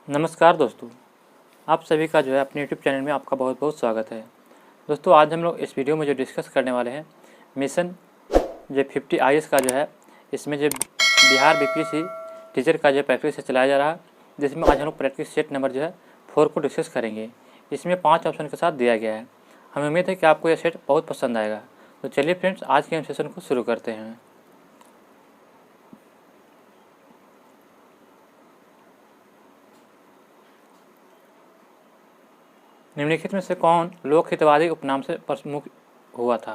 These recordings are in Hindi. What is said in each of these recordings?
नमस्कार दोस्तों, आप सभी का जो है अपने यूट्यूब चैनल में आपका बहुत बहुत स्वागत है। दोस्तों, आज हम लोग इस वीडियो में जो डिस्कस करने वाले हैं मिशन जो 50 IAS का जो है, इसमें जो बिहार बीपीएससी टीचर का जो प्रैक्टिस से चलाया जा रहा है, जिसमें आज हम लोग प्रैक्टिस सेट नंबर जो है 4 को डिस्कस करेंगे। इसमें 5 ऑप्शन के साथ दिया गया है। हमें उम्मीद है कि आपको यह सेट बहुत पसंद आएगा। तो चलिए फ्रेंड्स, आज के हम सेशन को शुरू करते हैं। निम्नलिखित में से कौन लोक हितवादी उपनाम से प्रमुख हुआ था?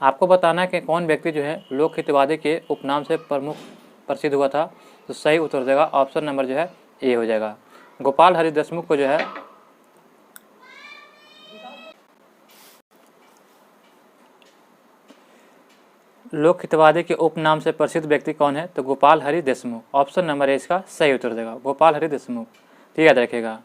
आपको बताना है कि कौन व्यक्ति जो है लोक हितवादी के उपनाम से प्रसिद्ध हुआ था। तो सही उत्तर हो जाएगा ऑप्शन नंबर जो है ए हो जाएगा। गोपाल हरि देशमुख को जो है लोक हितवादी के उपनाम से प्रसिद्ध व्यक्ति कौन है? तो Gopal Hari Deshmukh. Option number A इसका सही उत्तर देगा, गोपाल हरि देशमुख। तो याद रखेगा।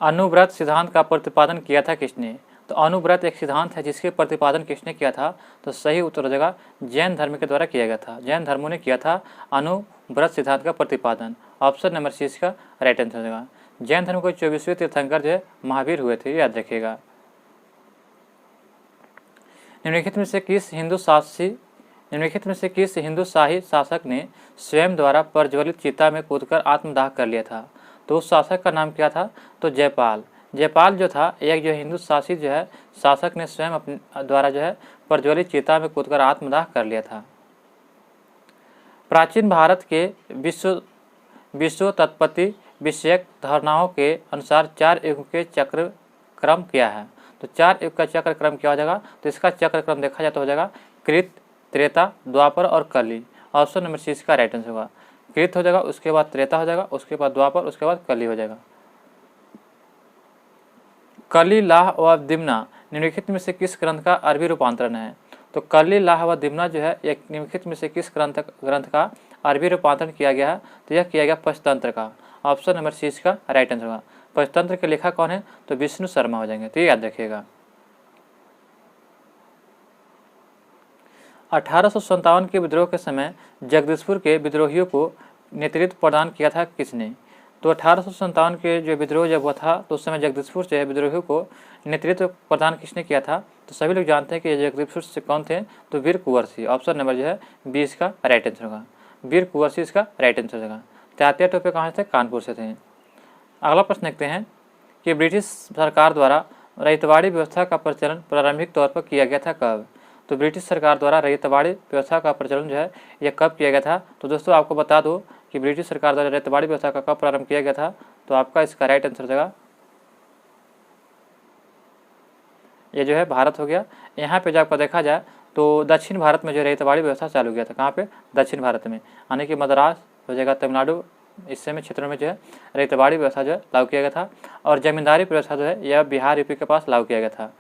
अनुव्रत सिद्धांत का प्रतिपादन किया था किसने? तो अनुव्रत एक सिद्धांत है जिसके प्रतिपादन किसने किया था? तो सही उत्तर हो जाएगा जैन धर्म के द्वारा किया गया था। जैन धर्मों ने किया था अनुव्रत सिद्धांत का प्रतिपादन। ऑप्शन नंबर सी इसका राइट आंसर हो जाएगा। जैन धर्म के 24वें तीर्थंकर जो है महावीर हुए थे, याद रखिएगा। निम्नलिखित में से किस हिंदू शाही शासक ने स्वयं द्वारा प्रज्वलित चिता में कूदकर आत्मदाह कर लिया था? तो उस शासक का नाम क्या था? तो जयपाल। जयपाल जो था एक जो हिंदू शासित जो है शासक ने स्वयं अपने द्वारा जो है प्रज्वलित चिता में कूदकर आत्मदाह कर लिया था। प्राचीन भारत के विश्व तत्पति विषयक धारणाओं के अनुसार 4 युग के चक्र क्रम क्या है? तो 4 युग का चक्र क्रम क्या हो जाएगा? तो इसका चक्र क्रम देखा जाए तो हो जाएगा कृत, त्रेता, द्वापर और कली। ऑप्शन नंबर सी इसका राइट आंसर होगा। कृत हो जाएगा, उसके बाद त्रेता हो जाएगा, उसके बाद द्वापर, उसके बाद कली हो जाएगा। कली, लाह व दिमना निम्नलिखित में से किस ग्रंथ का अरबी रूपांतरण है? तो कली, लाह व दिमना जो है एक निम्नलिखित में से किस ग्रंथ का अरबी रूपांतरण किया गया है? तो यह किया गया पंचतंत्र का। ऑप्शन नंबर सी इसका राइट आंसर होगा। पंचतंत्र के लेखक कौन है? तो विष्णु शर्मा हो जाएंगे। तो ये याद रखिएगा। 1857 के विद्रोह के समय जगदीशपुर के विद्रोहियों को नेतृत्व प्रदान किया था किसने? तो 1857 के जो विद्रोह जब हुआ था तो उस समय जगदीशपुर से विद्रोहियों को नेतृत्व प्रदान किसने किया था? तो सभी लोग जानते हैं कि जगदीशपुर से कौन थे? तो वीर कुंवर सिंह। ऑप्शन नंबर जो है 20 का राइट आंसर होगा। वीर कुंवर सिंह इसका राइट आंसर होगा। तात्या टोपे कहाँ से? कानपुर से थे। अगला प्रश्न देखते हैं कि ब्रिटिश सरकार द्वारा रयतवाड़ी व्यवस्था का प्रचलन प्रारंभिक तौर पर किया गया था कब? तो ब्रिटिश सरकार द्वारा रयतवाड़ी व्यवस्था का प्रचलन जो है यह कब किया गया था? तो दोस्तों आपको बता दो कि ब्रिटिश सरकार द्वारा रयतवाड़ी व्यवस्था का कब प्रारंभ किया गया था? तो आपका इसका राइट आंसर होगा ये जो है भारत हो गया। यहाँ पे जब आपका देखा जाए तो दक्षिण भारत में जो रयतवाड़ी व्यवस्था चालू किया था, कहाँ पे? दक्षिण भारत में, यानी कि मद्रास हो जाएगा, तमिलनाडु, इस समय क्षेत्रों में जो है रयतवाड़ी व्यवस्था जो है लागू किया गया था। और जमींदारी व्यवस्था जो है यह बिहार यूपी के पास लागू किया गया था,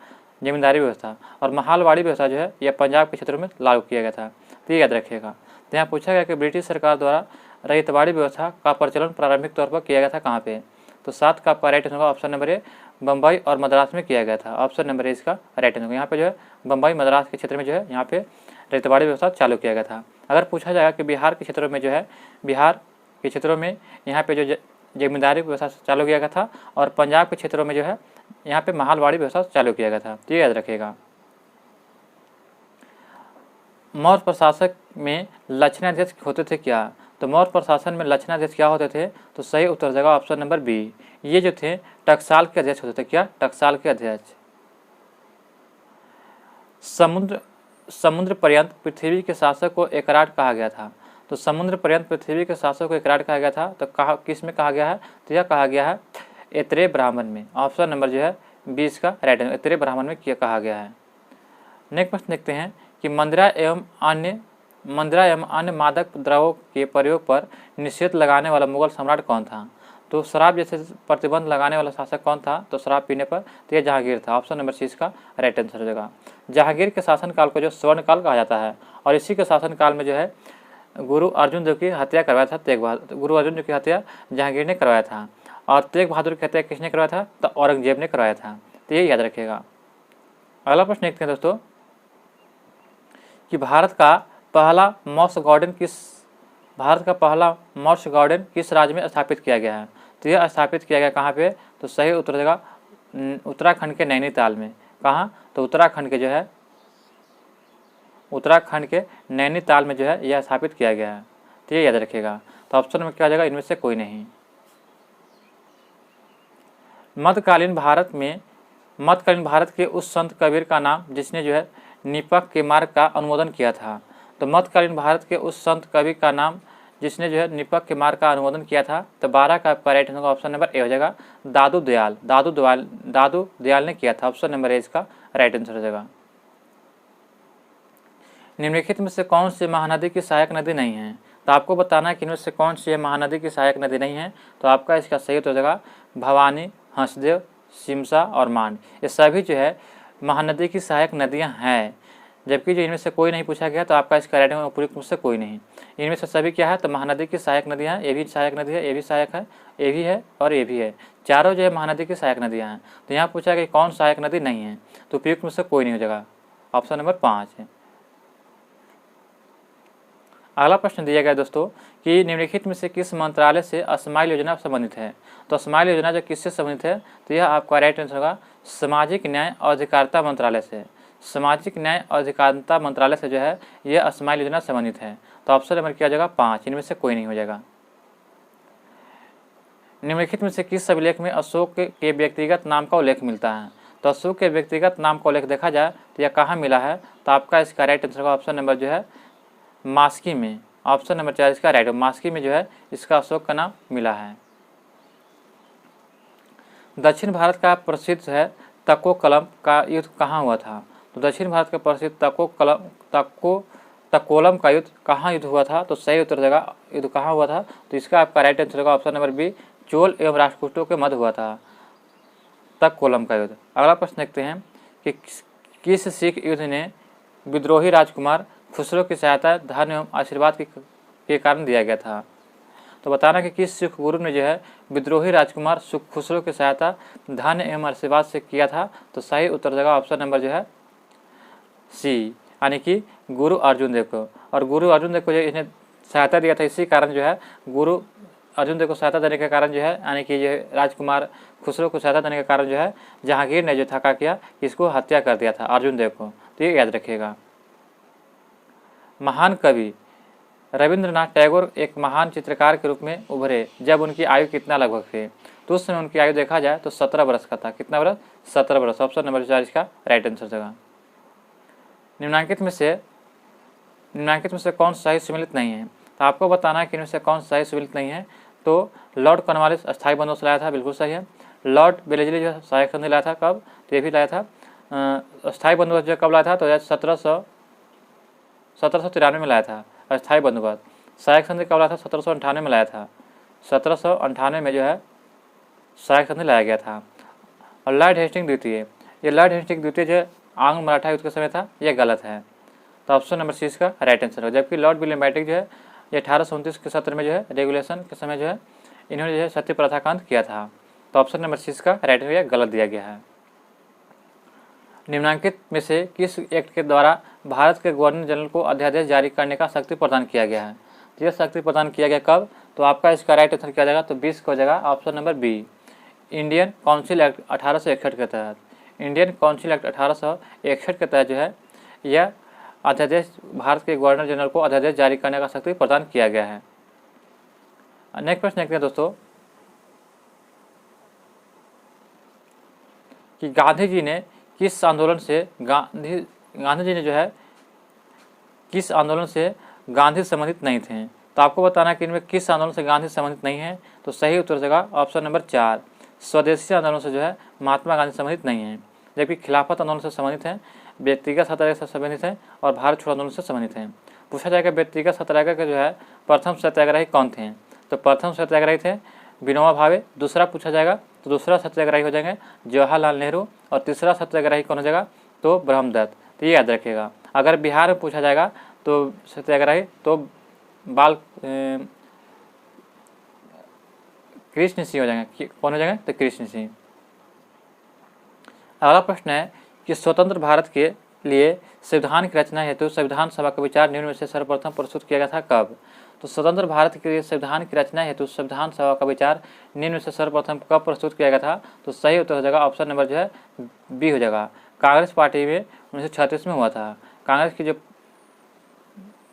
जमींदारी व्यवस्था। और महालवाड़ी व्यवस्था जो है यह पंजाब के क्षेत्रों में लागू किया गया था। तो ये याद रखिएगा। तो यहाँ पूछा गया कि ब्रिटिश सरकार द्वारा रयतवाड़ी व्यवस्था का प्रचलन प्रारंभिक तौर पर किया गया था कहाँ पे? तो 7 का आपका राइट आंसर होगा ऑप्शन नंबर ए, बम्बई और मद्रास में किया गया था। ऑप्शन नंबर ए इसका राइट आंसर होगा। यहाँ पे जो है बम्बई मद्रास के क्षेत्र में जो है यहाँ पे रयतवाड़ी व्यवस्था चालू किया गया था। अगर पूछा जाएगा कि बिहार के क्षेत्रों में जो है, बिहार के क्षेत्रों में यहाँ पे जो जमींदारी व्यवस्था चालू किया गया था, और पंजाब के क्षेत्रों में जो है यहाँ पे महालवाड़ी व्यवस्था चालू किया गया था। तो ये याद रखिएगा। मौर्य प्रशासक में लक्षणाध्यक्ष होते थे क्या? तो मौर्य प्रशासन में लक्षणाध्यक्ष क्या होते थे? तो सही उत्तर जाएगा ऑप्शन नंबर बी, ये जो थे टकसाल के अध्यक्ष होते थे। क्या? टकसाल के अध्यक्ष। समुद्र पर्यंत पृथ्वी के शासक को एकराट कहा गया था। तो समुद्र पर्यंत पृथ्वी के शासक को एकराट कहा गया था, तो किस में कहा गया है? तो यह कहा गया है ऐत्रेय ब्राह्मण में। ऑप्शन नंबर जो है 20 का राइट आंसर, ऐत्रेय ब्राह्मण में कहा गया है। नेक्स्ट प्रश्न देखते हैं कि मंदिरा एवं अन्य मादक द्रव्यों के प्रयोग पर निषेध लगाने वाला मुगल सम्राट कौन था? तो शराब जैसे प्रतिबंध लगाने वाला शासक कौन था? तो शराब पीने पर तो यह जहांगीर था। ऑप्शन नंबर सी इसका राइट आंसर हो जाएगा। जहांगीर के शासनकाल को जो स्वर्ण काल कहा जाता है, और इसी के शासनकाल में जो है गुरु अर्जुन देव की हत्या करवाया था तेग बहादुर। गुरु अर्जुन देव की हत्या जहांगीर ने करवाया था, और तेग बहादुर की हत्या किसने करवाया था? तो औरंगजेब ने करवाया था। तो ये याद रखिएगा। अगला प्रश्न देखते हैं दोस्तों कि भारत का पहला मॉस गार्डन किस भारत का पहला मॉस गार्डन किस राज्य में स्थापित किया गया है? तो यह स्थापित किया गया कहाँ पे? तो सही उत्तर देगा उत्तराखंड के नैनीताल में। कहाँ? तो उत्तराखंड के जो है उत्तराखंड के नैनीताल में जो है यह स्थापित किया गया है। तो ये याद रखिएगा। तो ऑप्शन में क्या हो जाएगा? इनमें से कोई नहीं। मध्यकालीन भारत के उस संत कबीर का नाम जिसने जो है निपक के मार्ग का अनुमोदन किया था। तो मध्यकालीन भारत के उस संत कबीर का नाम जिसने जो है निपक के मार्ग का अनुमोदन किया था। तो 12 का आपका right answer option number A हो जाएगा दादू दयाल ने किया था। ऑप्शन नंबर ए इसका राइट आंसर हो जाएगा। निम्नलिखित में से कौन सी महानदी की सहायक नदी नहीं है? तो आपको बताना है कि इनमें से कौन सी महानदी की सहायक नदी नहीं है। तो आपका इसका सही उत्तर हो जाएगा भवानी, हंसदेव, सिमसा और मान। ये सभी जो है महानदी की सहायक नदियां हैं, जबकि जो इनमें से कोई नहीं पूछा गया। तो आपका इसका राइट आंसर उपयुक्त में से कोई नहीं। इनमें से सभी क्या है? तो महानदी की सहायक नदियाँ हैं। ये भी सहायक नदी है, ये भी सहायक है, ये भी है और ये भी है। चारों जो है महानदी की सहायक नदियाँ हैं। तो यहाँ पूछा गया कौन सहायक नदी नहीं है? तो उपयुक्त में से कोई नहीं हो जाएगा। ऑप्शन नंबर 5 है। अगला प्रश्न दिया गया दोस्तों कि निम्नलिखित में से किस मंत्रालय से स्माइल योजना संबंधित है? तो स्माइल योजना जो किससे संबंधित है? तो यह आपका राइट आंसर होगा सामाजिक न्याय और अधिकारिता मंत्रालय से। सामाजिक न्याय और अधिकारिता मंत्रालय से जो है यह स्माइल योजना संबंधित है। तो ऑप्शन नंबर क्या हो जाएगा? 5। इनमें से कोई नहीं हो जाएगा। निम्नलिखित में से किस अभिलेख में अशोक के व्यक्तिगत नाम का उल्लेख मिलता है? तो अशोक के व्यक्तिगत नाम का उल्लेख देखा जाए तो यह कहाँ मिला है? तो आपका इसका राइट आंसर होगा ऑप्शन नंबर जो है मास्की में। ऑप्शन नंबर 4 इसका राइट। मास्की में जो है इसका अशोक का नाम मिला है। दक्षिण भारत का प्रसिद्ध है तक्कोलम का युद्ध कहाँ हुआ था? तो दक्षिण भारत का प्रसिद्ध तक्कोलम का युद्ध कहाँ युद्ध हुआ था? तो सही उत्तर देगा युद्ध कहाँ हुआ था? तो इसका आपका राइट आंसर होगा ऑप्शन नंबर बी चोल एवं राष्ट्रकूटों के मध्य हुआ था तक्कोलम का युद्ध। अगला प्रश्न देखते हैं कि किस सिख युद्ध ने विद्रोही राजकुमार खुसरो की सहायता धन एवं आशीर्वाद के कारण दिया गया था? तो बताना कि किस सिख गुरु ने जो है विद्रोही राजकुमार खुसरो की सहायता धन एवं आशीर्वाद से किया था? तो सही उत्तर देगा ऑप्शन नंबर जो है सी, यानी कि गुरु अर्जुन देव को। और गुरु अर्जुन देव को जो इसने सहायता दिया था, इसी कारण जो है गुरु अर्जुन देव को सहायता देने के कारण जो है, यानी कि जो राजकुमार खुसरो को सहायता देने के कारण जो है जहांगीर ने जो था क्या किया, इसको हत्या कर दिया था अर्जुन देव को। तो ये याद रखिएगा। महान कवि रविंद्रनाथ टैगोर एक महान चित्रकार के रूप में उभरे जब उनकी आयु कितना लगभग थी? तो उस समय उनकी आयु देखा जाए तो 17 वर्ष का था। कितना वर्ष? 17 वर्ष। ऑप्शन नंबर 4 इसका राइट आंसर होगा। निम्नलिखित में से कौन सही सम्मिलित नहीं है? तो आपको बताना है कि इनमें से कौन सही सम्मिलित नहीं है। तो लॉर्ड कॉर्नवालिस अस्थायी बंदोबस्त लाया था, बिल्कुल सही है। लॉर्ड वेलेस्ली जो सहायक संधि लाया था, कब? तो ये भी लाया था। अस्थायी बंदोबस्त जो कब लाया था? तो 1793 में लाया था अस्थायी बंदोबस्त। सहायक संधि कब लाया था? 1798 में लाया था। 1798 में जो है सहायक संधि लाया गया था। और लॉर्ड हेस्टिंग द्वितीय, ये लॉर्ड हेस्टिंग द्वितीय जो आंग्ल मराठा युद्ध के समय था, ये गलत है। तो ऑप्शन नंबर सी इसका राइट आंसर हो। जबकि लॉर्ड विलियम बेंटिक जो है ये 1829 के सत्र में जो है रेगुलेशन के समय जो है इन्होंने जो है सत्य प्रथा का अंत किया था। तो ऑप्शन नंबर सी इसका राइट आंसर गलत दिया गया है। निम्नलिखित में से किस एक्ट के द्वारा भारत के गवर्नर जनरल को अध्यादेश जारी करने का शक्ति प्रदान किया गया है? तो यह शक्ति प्रदान किया गया कब? तो आपका इसका राइट आंसर क्या जाएगा? तो 20 को हो जाएगा option number B Indian Council Act 1861 के तहत। इंडियन काउंसिल एक्ट 1861 के तहत जो है यह अध्यादेश भारत के गवर्नर जनरल को अध्यादेश जारी करने का शक्ति प्रदान किया गया है। नेक्स्ट प्रश्न देखते हैं दोस्तों कि गांधी जी ने किस आंदोलन से गांधी संबंधित नहीं थे? तो आपको बताना है कि इनमें किस आंदोलन से गांधी संबंधित नहीं है। तो सही उत्तर देगा ऑप्शन नंबर 4 स्वदेशी आंदोलन से जो है महात्मा गांधी संबंधित नहीं है। जबकि खिलाफत आंदोलन से संबंधित है, व्यक्तिगत सत्याग्रह से संबंधित है और भारत छोड़ो आंदोलन से संबंधित है। पूछा जाएगा व्यक्तिगत सत्याग्रह के जो है प्रथम सत्याग्रही कौन थे? तो प्रथम सत्याग्रही थे विनोबा भावे। दूसरा पूछा जाएगा तो दूसरा सत्याग्रही हो जाएंगे जवाहरलाल नेहरू और तीसरा सत्याग्रही कौन हो जाएगा? तो ब्रह्मदत्त। तो ये याद रखिएगा। अगर बिहार में पूछा जाएगा तो सत्याग्रही तो कृष्ण सिंह हो जाएंगे। कौन हो जाएंगे? तो कृष्ण सिंह। अगला प्रश्न है कि स्वतंत्र भारत के लिए संविधान की रचना हेतु संविधान सभा का विचार निम्न में से सर्वप्रथम प्रस्तुत किया गया था कब? तो स्वतंत्र भारत के संविधान की रचना हेतु संविधान सभा का विचार निम्न में से सर्वप्रथम कब प्रस्तुत किया गया था? तो सही उत्तर हो जाएगा ऑप्शन नंबर जो है बी हो जाएगा। कांग्रेस पार्टी में 1936 में हुआ था। कांग्रेस की जो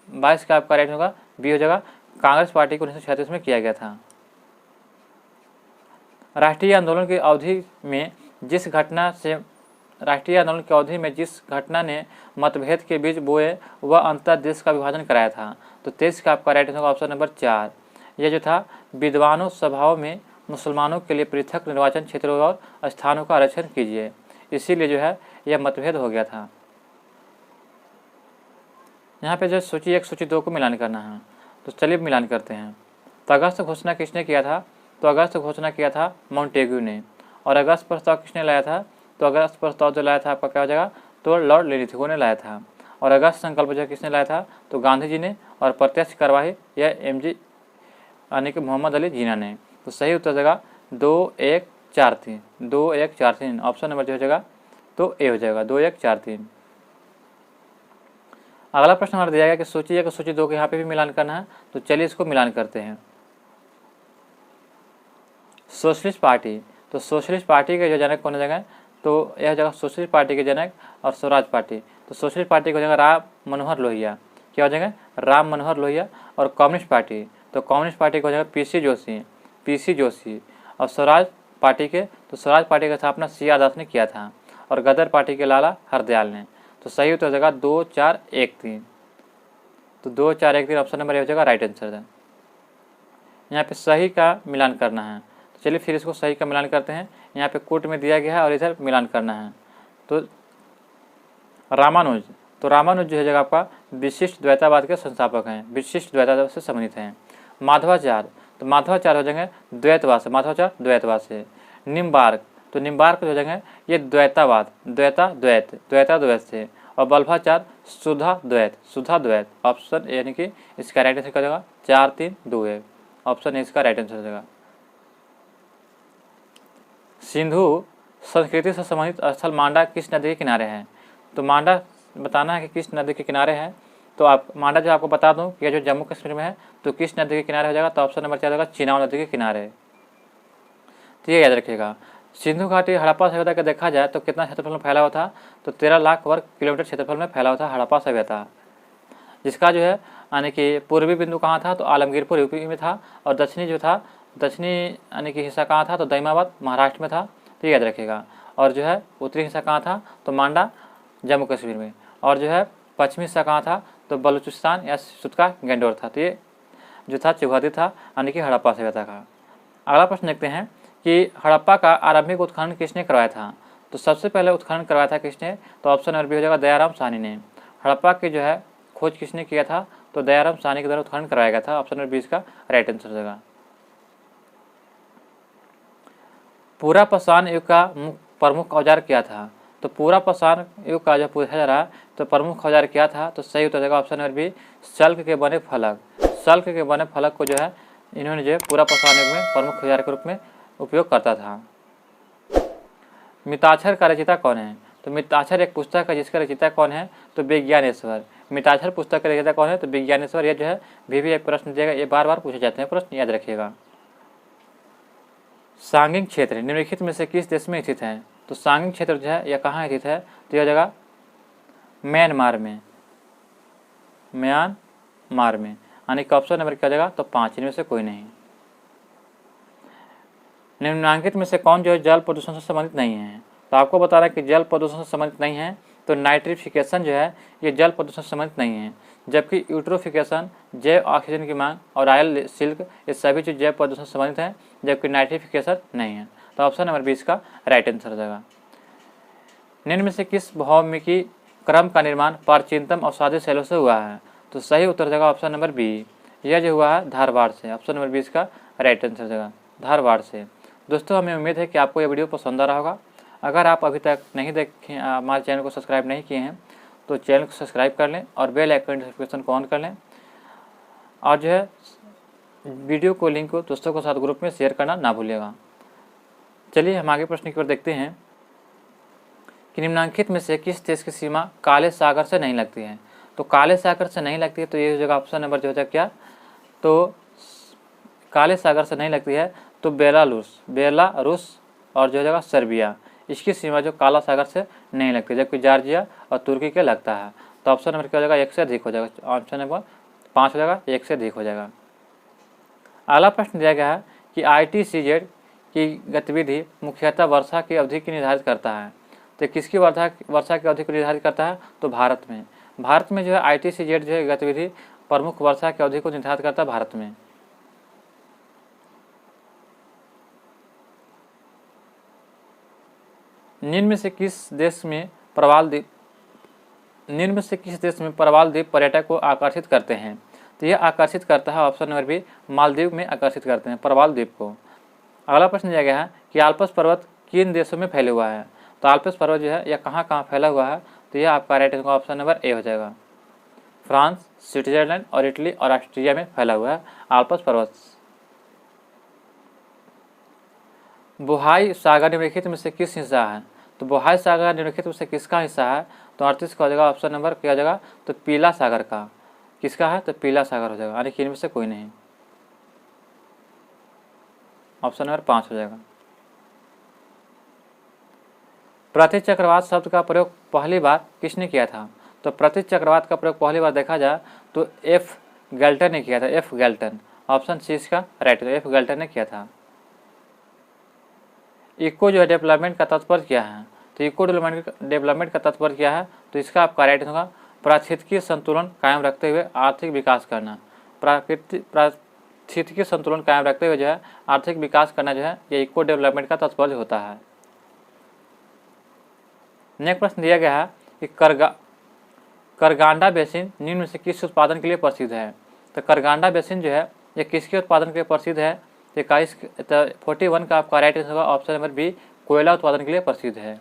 22 का आपका राइट होगा बी हो जाएगा। कांग्रेस पार्टी को 1936 में किया गया था। राष्ट्रीय आंदोलन की अवधि में जिस घटना ने मतभेद के बीच बोए वह अंतर देश का विभाजन कराया था। तो 23 का आपका राइट होगा ऑप्शन नंबर 4। यह जो था विद्वानों सभाओं में मुसलमानों के लिए पृथक निर्वाचन क्षेत्रों और स्थानों का आरक्षण कीजिए, इसीलिए जो है यह मतभेद हो गया था। यहाँ पे जो सूची 1 सूची 2 को मिलान करना है, तो चलिए मिलान करते हैं। तो अगस्त घोषणा किसने किया था? तो अगस्त घोषणा किया था मोंटेग्यू ने। और अगस्त प्रस्ताव किसने लाया था? तो अगस्त प्रस्ताव जो लाया था आपका क्या हो जाएगा? तो लॉर्ड लिलिथगो ने लाया था। और अगस्त संकल्प जो किसने लाया था? तो गांधी जी ने। और प्रत्यक्ष कार्यवाही यह MG यानी कि मोहम्मद अली जिन्ना ने। तो सही उत्तर जाएगा 2143 2143 ऑप्शन नंबर जो हो जाएगा तो ए हो जाएगा 2143। अगला प्रश्न हमारा दिया गया कि सूची 1 और सूची 2 के यहाँ पे भी मिलान करना है। तो चलिए इसको मिलान करते हैं। सोशलिस्ट पार्टी, तो सोशलिस्ट पार्टी के जो जनक कौन हो जाएगा? तो यह जगह सोशलिस्ट पार्टी के जनक और स्वराज पार्टी। तो सोशलिस्ट पार्टी को हो जाएगा राम मनोहर लोहिया। क्या हो जाएगा? राम मनोहर लोहिया। और कम्युनिस्ट पार्टी, तो कम्युनिस्ट पार्टी को हो जाएगा पीसी जोशी। और स्वराज पार्टी के, तो स्वराज पार्टी की स्थापना CR दास ने किया था। और गदर पार्टी के लाला हरदयाल ने। तो सही उत्तर हो जाएगा 2413। तो 2413 ऑप्शन नंबर ए हो जाएगा राइट आंसर है। यहाँ पे सही का मिलान करना है। तो चलिए फिर इसको सही का मिलान करते हैं। यहाँ पे कोट में दिया गया है और इधर मिलान करना है। तो रामानुज, तो रामानुज जो है जगह आपका विशिष्ट द्वैतावाद के संस्थापक हैं, विशिष्ट द्वैतावाद से संबंधित हैं। माधवाचार्य, तो माधवाचार्य हो जाएंगे द्वैतवाद से, माधवाचार्य द्वैतवाद से। निम्बार्क, तो निम्बार्क जो हो जाएंगे ये द्वैतावाद, द्वैत से। और बल्भाचार्य शुद्धा द्वैत ऑप्शन यानी कि इसका राइट आंसर क्या होगा? 4321 ऑप्शन ए इसका राइट आंसर हो जाएगा। सिंधु संस्कृति से संबंधित स्थल मांडा किस नदी के किनारे है? तो मांडा बताना है कि किस नदी के किनारे है। तो आप मांडा जो आपको बता दूं कि जो जम्मू कश्मीर में है तो किस नदी के किनारे हो जाएगा? तो ऑप्शन नंबर 4 होगा चिनाब नदी के किनारे। तो ये याद रखिएगा। सिंधु घाटी हड़प्पा सभ्यता का देखा जाए तो कितना क्षेत्रफल में फैला हुआ था? तो 13 लाख वर्ग किलोमीटर क्षेत्रफल में फैला हुआ था हड़प्पा सभ्यता, जिसका जो है यानी कि पूर्वी बिंदु कहाँ था? तो आलमगीरपुर यूपी में था। और दक्षिणी यानी कि हिस्सा कहाँ था? तो दैमाबाद महाराष्ट्र में था। तो याद रखिएगा। और जो है उत्तरी हिस्सा कहाँ था? तो मांडा जम्मू कश्मीर में। और जो है पश्चिमी हिस्सा कहाँ था? तो बलूचिस्तान या सुतका गंडोर था। तो ये जो था चौहदी था यानी कि हड़प्पा सभ्यता का। अगला प्रश्न देखते हैं कि हड़प्पा का आरंभिक उत्खनन किसने करवाया था? तो सबसे पहले उत्खनन करवाया था किसने? तो ऑप्शन नंबर बी हो जाएगा दयाराम साहनी ने। हड़प्पा की जो है खोज किसने किया था? तो दयाराम साहनी के द्वारा उत्खनन करवाया गया था। ऑप्शन नंबर 20 का राइट आंसर हो जाएगा। पूरा पाषाण युग का प्रमुख औजार क्या था? तो पूरा पाषाण युग का जो पूछा जा रहा है तो प्रमुख औजार क्या था? तो सही उत्तर जाएगा ऑप्शन नंबर बी शल्क के बने फलक। शल्क के बने फलक को जो है इन्होंने जो है पूरा पाषाण युग में प्रमुख औजार के रूप में उपयोग करता था। मिताक्षर का रचयिता कौन है? तो मिताक्षर एक पुस्तक है जिसका रचयिता कौन है? तो विज्ञानेश्वर। मिताक्षर पुस्तक का रचयिता कौन है? तो विज्ञानेश्वर। ये जो है भी एक प्रश्न दिएगा, ये बार बार पूछे जाते हैं प्रश्न, याद रखिएगा। सांगिक क्षेत्र निम्नलिखित में से किस देश में स्थित है? तो सांगिक क्षेत्र जो है यह कहाँ स्थित है? तो यह जगह म्यांमार में यानी कि ऑप्शन नंबर क्या हो जाएगा? तो 5 इनमें से कोई नहीं। निम्नलिखित में से कौन जो है जल प्रदूषण से संबंधित नहीं है? तो आपको बता रहा है कि जल प्रदूषण से संबंधित नहीं है। तो नाइट्रिफिकेशन जो है ये जल प्रदूषण से संबंधित नहीं है, जबकि यूट्रोफिकेशन, जैव ऑक्सीजन की मांग और ऑयल सिल्क ये सभी चीज जैव प्रदूषण से संबंधित है, जबकि नाइट्रिफिकेशन नहीं है। तो ऑप्शन नंबर 20 का राइट आंसर हो जाएगा। निम्न में से किस भौमिकी क्रम का निर्माण प्राचीनतम अवसादी शैलों से हुआ है? तो सही उत्तर जाएगा ऑप्शन नंबर बी, यह जो हुआ है धारवाड़ से। ऑप्शन नंबर 20 का राइट आंसर हो जाएगा धारवाड़ से। दोस्तों हमें उम्मीद है कि आपको यह वीडियो पसंद आ रहा होगा। अगर आप अभी तक नहीं देखें, हमारे चैनल को सब्सक्राइब नहीं किए हैं तो चैनल को सब्सक्राइब कर लें और बेल आइकन नोटिफिकेशन को ऑन कर लें। और जो है वीडियो को लिंक को दोस्तों के साथ ग्रुप में शेयर करना ना भूलिएगा। चलिए हम आगे प्रश्न की ओर देखते हैं कि निम्नलिखित में से किस देश की सीमा काले सागर से नहीं लगती है? तो काले सागर से नहीं लगती है तो ये हो जाएगा ऑप्शन नंबर जो हो जाएगा क्या? तो काले सागर से नहीं लगती है, तो बेलारूस और जो जगह सर्बिया, इसकी सीमा जो काला सागर से नहीं लगती, जबकि जॉर्जिया और तुर्की के लगता है। तो ऑप्शन नंबर क्या हो जाएगा, 1 से अधिक हो जाएगा। ऑप्शन नंबर 5 हो जाएगा, 1 से अधिक हो जाएगा। अगला प्रश्न दिया गया है कि ITCZ की गतिविधि मुख्यतः वर्षा की अवधि की निर्धारित करता है। तो किसकी वर्षा की अवधि को निर्धारित करता है, तो भारत में जो है ITCZ जो है गतिविधि प्रमुख वर्षा की अवधि को निर्धारित करता है भारत में। निम्न में से किस देश में प्रवाल द्वीप पर्यटक को आकर्षित करते हैं, तो यह आकर्षित करता है ऑप्शन नंबर बी, मालदीव में आकर्षित करते हैं प्रवाल द्वीप को। अगला प्रश्न दिया गया है कि आल्प्स पर्वत किन देशों में फैले हुआ है, तो आल्प्स पर्वत जो है यह कहाँ कहाँ फैला हुआ है, तो यह आपका right answer option number A हो जाएगा। फ्रांस, स्विट्जरलैंड और इटली और ऑस्ट्रिया में फैला हुआ है आल्प्स पर्वत। बोहाई सागर निम्नलिखित में से किस हिस्सा है, तो बोहाई सागर निम्नलिखित में से किसका हिस्सा है, तो 38 का हो जाएगा ऑप्शन नंबर क्या हो जाएगा, तो पीला सागर का। किसका है, तो पीला सागर हो जाएगा, यानी कि इनमें से कोई नहीं। ऑप्शन नंबर 5 हो जाएगा। प्रतिचक्रवात शब्द का प्रयोग पहली बार किसने किया था, तो प्रतिचक्रवात का प्रयोग पहली बार देखा जाए तो एफ गैल्टन ने किया था, एफ गैल्टन। ऑप्शन सी इसका राइट है, एफ गैल्टन ने किया था। इको जो है डेवलपमेंट का तात्पर्य क्या है, तो इको डेवलपमेंट का तात्पर्य क्या है, तो इसका आपका राइट होगा पारिस्थितिकी संतुलन कायम रखते हुए आर्थिक विकास करना। पारिस्थितिकी संतुलन कायम रखते हुए जो है आर्थिक विकास करना जो है ये इको डेवलपमेंट का तात्पर्य होता है। नेक्स्ट प्रश्न दिया गया है कि करगांडा बेसिन निम्न में से किस उत्पादन के लिए प्रसिद्ध है, तो करगांडा बेसिन जो है ये किसके उत्पादन के लिए प्रसिद्ध है, तो 41 का आपका राइट आंसर होगा ऑप्शन नंबर बी, कोयला उत्पादन के लिए प्रसिद्ध है।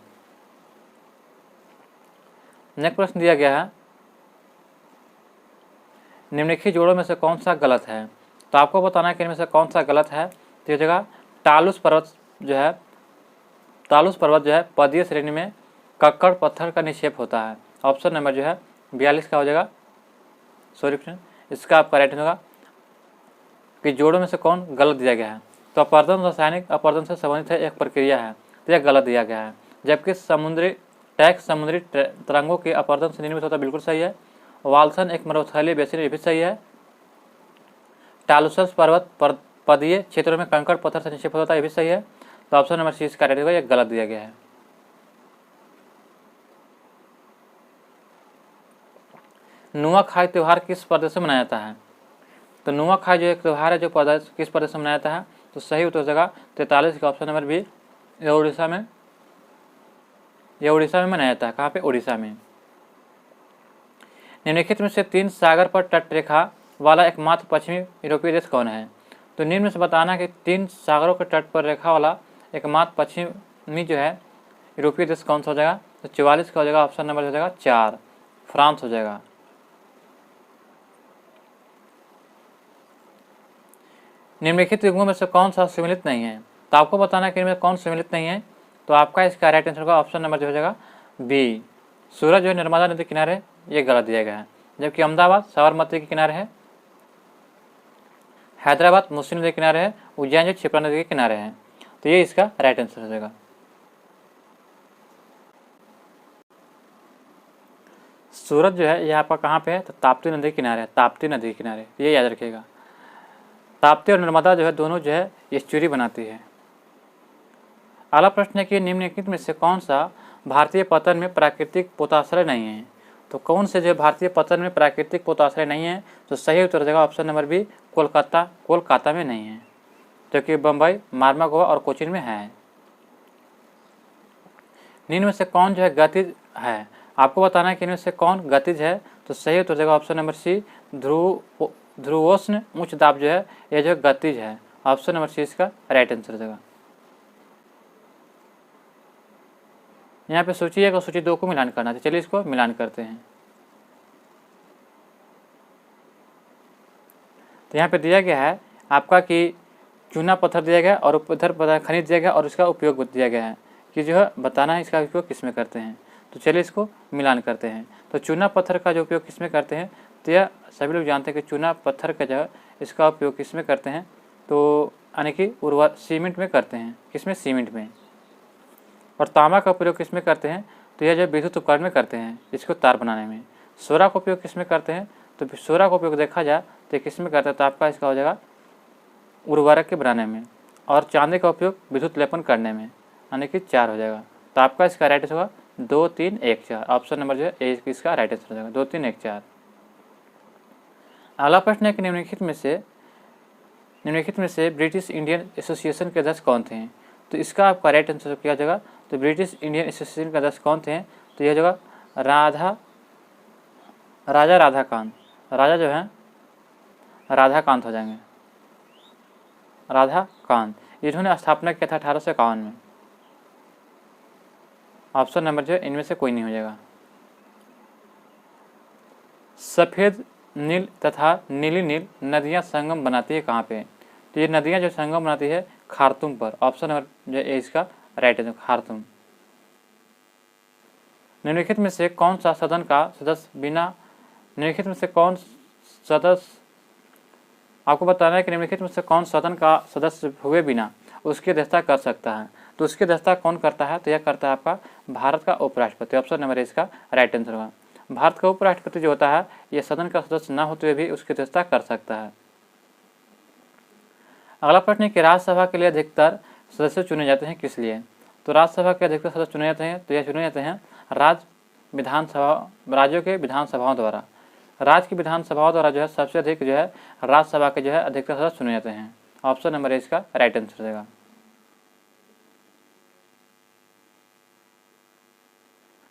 नेक्स्ट प्रश्न दिया गया है निम्नलिखित जोड़ों में से कौन सा गलत है, तो आपको बताना है कि इनमें से कौन सा गलत है। तो ये जगह तालुस पर्वत जो है पदीय श्रेणी में कक्कड़ पत्थर का निक्षेप होता है। ऑप्शन नंबर जो है 42 का हो जाएगा, सॉरी फ्रेंड, इसका आपका राइट होगा कि जोड़ों में से कौन गलत दिया गया है, तो अपरदन रासायनिक अपरदन से संबंधित है एक प्रक्रिया है, तो यह गलत दिया गया है। जबकि समुद्री तरंगों के अपरदन से निर्मित होता बिल्कुल सही है। वाल्सन एक मरुस्थलीय बेसिन, ये भी सही है। टालुसस पर्वत पदीय क्षेत्रों में कंकड़ पत्थर से निक्षेप होता है, ये भी सही है। तो ऑप्शन नंबर सी इसका राइट होगा, यह गलत दिया गया है। नुआखाई त्यौहार किस प्रदेश में मनाया जाता है, तो नुआखाई जो एक त्यौहार है जो किस प्रदेश में मनाया जाता है, तो सही उत्तर जगह 43 का ऑप्शन नंबर बी, यह उड़ीसा में मनाया जाता है। कहाँ पे, उड़ीसा में। निम्नलिखित में से 3 सागर पर तटरेखा वाला एकमात्र पश्चिमी यूरोपीय देश कौन है, तो निम्न से बताना कि 3 सागरों के तट पर रेखा वाला एकमात्र पश्चिमी जो है यूरोपीय देश कौन सा हो जाएगा, तो 44 का हो जाएगा ऑप्शन नंबर हो जाएगा 4, फ्रांस हो जाएगा। निम्नलिखित युग्मों में से कौन सा सम्मिलित नहीं है, तो आपको बताना है कि इनमें कौन सम्मिलित नहीं है, तो आपका इसका राइट आंसर होगा ऑप्शन नंबर जो हो जाएगा बी, सूरत जो है नर्मदा नदी किनारे, ये गलत दिया गया है। जबकि अहमदाबाद साबरमती के किनारे है, हैदराबाद मुस्लिम नदी के किनारे है, उज्जैन जो क्षिप्रा नदी के किनारे है, तो ये इसका राइट आंसर हो जाएगा। सूरत जो है ये आपका कहाँ पे है, तो ताप्ती नदी के किनारे है, ताप्ती नदी के किनारे, ये याद रखिएगा। ताप्ती और नर्मदा जो है दोनों जो है एस्चुरी बनाती है। अगला प्रश्न है कि निम्नलिखित में से कौन सा भारतीय पतन में प्राकृतिक पोताश्रय नहीं है, तो कौन से जो भारतीय पतन में प्राकृतिक पोताश्रय नहीं है, तो सही उत्तर देगा ऑप्शन नंबर बी, कोलकाता में नहीं है, जो कि बम्बई, मार्मा, गोवा और कोचीन में है। निम्न में से कौन जो है गतिज है, आपको बताना है कि इनमें से कौन गतिज है, तो सही उत्तर देगा ऑप्शन नंबर सी, ध्रुवोष्ण उच्च दाब जो है ये जो गतिज है। ऑप्शन नंबर सी इसका राइट आंसर देगा। यहाँ पे सूची 1 और सूची 2 को मिलान करना है, चलिए इसको मिलान करते हैं। तो यहाँ पे दिया गया है आपका कि चूना पत्थर दिया गया और उधर खनिज दिया गया और इसका उपयोग दिया गया है कि जो है बताना है इसका उपयोग किस में करते हैं। तो चलिए इसको मिलान करते हैं। तो चूना पत्थर का जो उपयोग किस में करते हैं, तो यह सभी लोग जानते हैं कि चूना पत्थर का जो है इसका उपयोग किस में करते हैं, तो यानी कि उर्वर सीमेंट में करते हैं, किसमें, सीमेंट में। और तांबा का उपयोग किस में करते हैं, तो यह जो विद्युत उपकरण में करते हैं, इसको तार बनाने में। सोरा का उपयोग किस में करते हैं, तो सोरा का उपयोग देखा जाए तो किस में करते हैं, तो आपका इसका हो जाएगा उर्वरक के बनाने में। और चांदी का उपयोग विद्युत लेपन करने में, यानी कि 4 हो जाएगा। तो आपका इसका राइट आंसर होगा 2, 3, 1, 4। ऑप्शन नंबर जो है ए इसका राइट आंसर हो जाएगा, 2, 3, 1, 4। अगला प्रश्न है कि निम्नलिखित में से ब्रिटिश इंडियन एसोसिएशन के अध्यक्ष कौन थे। तो इसका आपका राइट आंसर क्या हो जाएगा, तो ब्रिटिश इंडियन एसोसिएशन के अध्यक्ष कौन थे, तो यह जगह राजा राधाकांत, राजा जो है राधाकांत हो जाएंगे, राधाकांत। इन्होंने स्थापना किया था 1851 में। ऑप्शन नंबर जो है इनमें से कोई नहीं हो जाएगा। सफ़ेद नील तथा नीली नील नदियां संगम बनाती है कहाँ पे, तो ये नदियां जो संगम बनाती है खार्तूम पर। ऑप्शन नंबर जो है इसका राइट है, खार्तूम। निम्नलिखित में से कौन सा सदन का सदस्य बिना निम्नलिखित में से कौन सदस्य, आपको बताना है कि निम्नलिखित में से कौन सदन का सदस्य हुए बिना उसकी अध्यक्षता कर सकता है। तो उसकी अध्यक्षता कौन करता है, तो यह करता है आपका भारत का उपराष्ट्रपति। ऑप्शन नंबर इसका राइट आंसर होगा। भारत का उपराष्ट्रपति जो होता है यह सदन का सदस्य न होते हुए भी उसकी अध्यक्षता कर सकता है। अगला प्रश्न है कि राज्यसभा के लिए अधिकतर सदस्य चुने जाते हैं किस लिए। तो राज्यसभा के अधिकतर सदस्य चुने जाते हैं, तो यह चुने जाते हैं राज्यों के विधानसभाओं द्वारा। राज्य की विधानसभाओं द्वारा जो है सबसे अधिक जो है राज्यसभा के जो है अधिकतर सदस्य चुने जाते हैं। ऑप्शन नंबर इसका राइट आंसर देगा।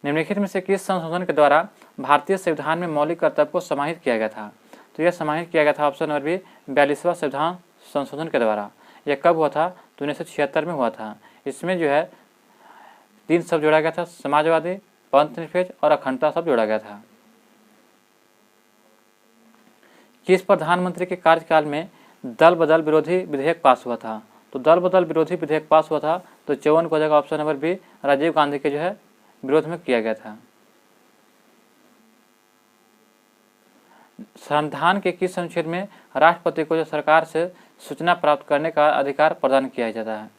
निम्नलिखित में से किस संशोधन के द्वारा भारतीय संविधान में मौलिक कर्तव्य को समाहित किया गया था, तो यह समाहित किया गया था ऑप्शन नंबर बी 42वां संविधान संशोधन के द्वारा। यह कब हुआ था, तो 1976 में हुआ था। इसमें जो है 3 शब्द जोड़ा गया था, समाजवादी, पंथनिरपेक्ष और अखंडता शब्द जोड़ा गया था। किस प्रधानमंत्री के कार्यकाल में दल बदल विरोधी विधेयक पास हुआ था, तो दल बदल विरोधी विधेयक पास हुआ था, तो 54 को जगह option number B Rajiv Gandhi के जो है विरोध में किया गया था। संविधान के किस अनुच्छेद में राष्ट्रपति को जो सरकार से सूचना प्राप्त करने का अधिकार प्रदान किया जाता है,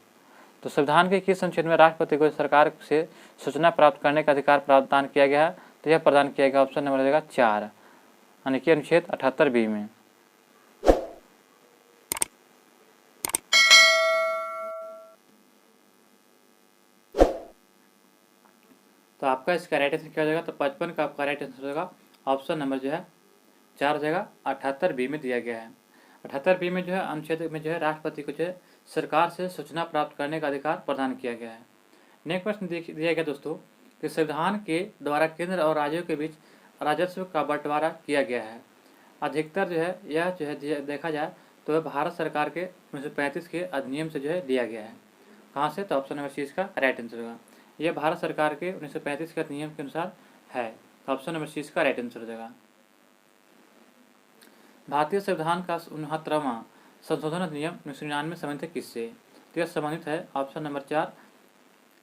तो संविधान के किस अनुच्छेद में राष्ट्रपति को सरकार से सूचना प्राप्त करने का अधिकार प्रदान किया गया है, तो यह प्रदान किया गया ऑप्शन नंबर देगा 4, यानी कि अनुच्छेद 78B में। तो आपका इसका राइट आंसर क्या हो जाएगा, तो 55 का आपका राइट आंसर होगा ऑप्शन नंबर जो है 4 हो जाएगा, 78B में दिया गया है। 78B में जो है अनुच्छेद में जो है राष्ट्रपति को जो है सरकार से सूचना प्राप्त करने का अधिकार प्रदान किया गया है। नेक्स्ट प्रश्न दिया गया दोस्तों कि संविधान के द्वारा केंद्र और राज्यों के बीच राजस्व का बंटवारा किया गया है। अधिकतर जो है यह जो है देखा जाए तो वह भारत सरकार के 1935 के अधिनियम से जो है दिया गया है। कहाँ से, तो ऑप्शन नंबर सी इसका राइट आंसर होगा। यह भारत सरकार के 1935 के अधिनियम के अनुसार है, तो ऑप्शन नंबर सी इसका राइट आंसर हो जाएगा। भारतीय संविधान का 69वां संशोधन अधिनियम 1999 संबंधित है किससे, तो यह संबंधित है ऑप्शन नंबर 4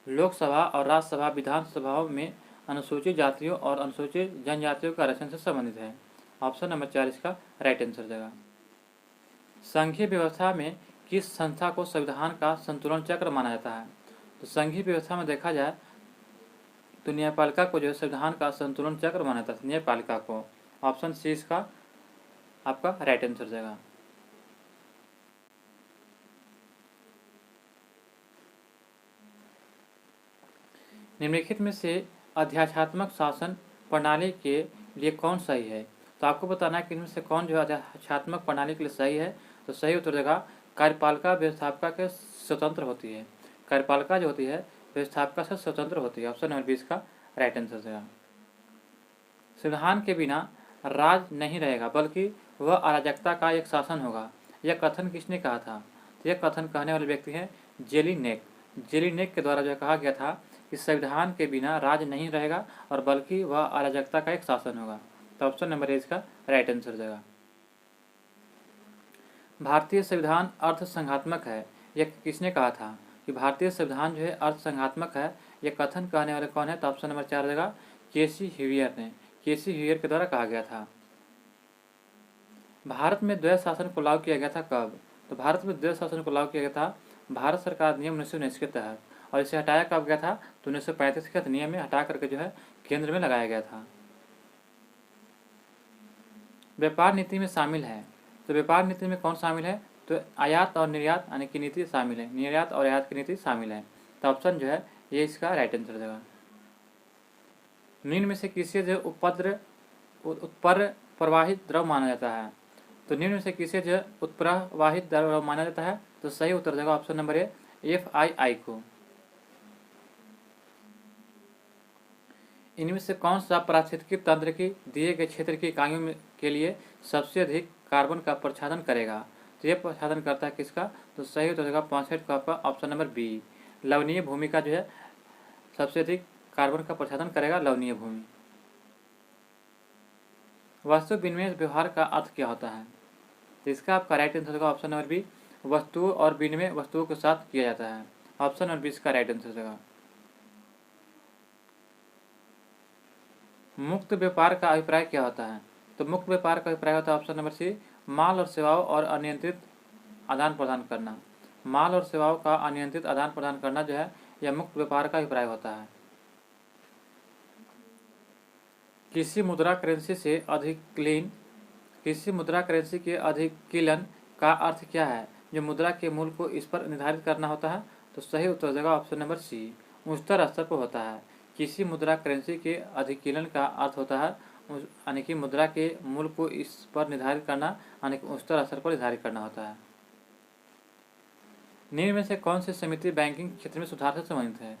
लोकसभा और राज्यसभा विधानसभाओं में अनुसूचित जातियों और अनुसूचित जनजातियों का आरक्षण से संबंधित है। ऑप्शन नंबर 4 इसका राइट आंसर देगा। संघीय व्यवस्था में किस संस्था को संविधान का संतुलन चक्र माना जाता है, तो संघीय व्यवस्था में देखा जाए तो न्यायपालिका को जो है संविधान का संतुलन चक्र माना जाता है, न्यायपालिका को। ऑप्शन सी इसका आपका राइट आंसर देगा। निम्नलिखित में से अध्यात्मात्मक शासन प्रणाली के लिए कौन सही है, तो आपको बताना है कि इनमें से कौन जो है अध्यात्मात्मक प्रणाली के लिए सही है, तो सही उत्तर देगा कार्यपालिका व्यवस्थापिका के स्वतंत्र होती है। कार्यपालिका जो होती है व्यवस्थापिका से स्वतंत्र होती है। ऑप्शन नंबर 20 का राइट आंसर देगा। संविधान के बिना राज नहीं रहेगा बल्कि वह अराजकता का एक शासन होगा, यह कथन किसने कहा था, तो यह कथन कहने वाले व्यक्ति हैं जेलीनेक। जेलीनेक के द्वारा जो कहा गया था कि संविधान के बिना राज नहीं रहेगा और बल्कि वह अराजकता का एक शासन होगा। तो ऑप्शन नंबर इसका राइट आंसर देगा। भारतीय संविधान अर्थसंघात्मक है, यह किसने कहा था कि भारतीय संविधान जो है अर्थसंघात्मक है, यह कथन कहने वाले कौन है, तो ऑप्शन नंबर 4 देगा केसी ह्यूयर ने। केसी ह्यूयर के द्वारा कहा गया था। भारत में द्वैध शासन को लागू किया गया था कब? तो भारत में द्वैध शासन को लागू किया गया था भारत सरकार नियम 1919 के तहत, और इसे हटाया कब गया था? तो 1935 के अधिनियम में हटा करके जो है केंद्र में लगाया गया था। व्यापार नीति में शामिल है, तो व्यापार नीति में कौन शामिल है? तो आयात और निर्यात यानी की नीति शामिल है, निर्यात और आयात की नीति शामिल है। तो ऑप्शन जो है ये इसका राइट आंसर हो जाएगा। निम्न में से किसे जो उत्पर प्रवाहित द्रव माना जाता है? तो निम्न में से किसे जो उत्प्रवाहित द्रव माना जाता है? तो सही उत्तर देगा ऑप्शन नंबर ए FII को। इनमें से कौन सा पारिस्थितिकी तंत्र की दिए गए क्षेत्र की इकाइयों के लिए सबसे अधिक कार्बन का प्रच्छादन करेगा? तो यह प्रच्छादन करता है किसका? तो सही उत्तर देगा 65 का आपका ऑप्शन नंबर बी। लवणीय भूमि का जो है सबसे अधिक कार्बन का प्रच्छादन करेगा लवणीय भूमि। वस्तु विनिमय व्यवहार का अर्थ क्या होता है? तो इसका आपका राइट आंसर होगा ऑप्शन नंबर बी। वस्तुओं और विनिमय वस्तुओं के साथ किया जाता है। ऑप्शन नंबर बी इसका राइट आंसर होगा। मुक्त व्यापार का अभिप्राय क्या होता है? तो मुक्त व्यापार का अभिप्राय होता है ऑप्शन नंबर सी, माल और सेवाओं और अनियंत्रित आदान प्रदान करना। माल और सेवाओं का अनियंत्रित आदान प्रदान करना जो है यह मुक्त व्यापार का अभिप्राय होता है। किसी मुद्रा करेंसी से अधिकलीन किसी मुद्रा करेंसी के अधिकीलन का अर्थ क्या है? जो मुद्रा के मूल्य को इस पर निर्धारित करना होता है। तो सही उत्तर देगा ऑप्शन नंबर सी, उच्चतर स्तर पर होता है। किसी मुद्रा करेंसी के अधिकीलन का अर्थ होता है यानी कि मुद्रा के मूल्य को इस पर निर्धारित करना यानी कि उच्चतर स्तर पर निर्धारित करना होता है। निम्न में से कौन सी समिति बैंकिंग क्षेत्र में सुधार से संबंधित है?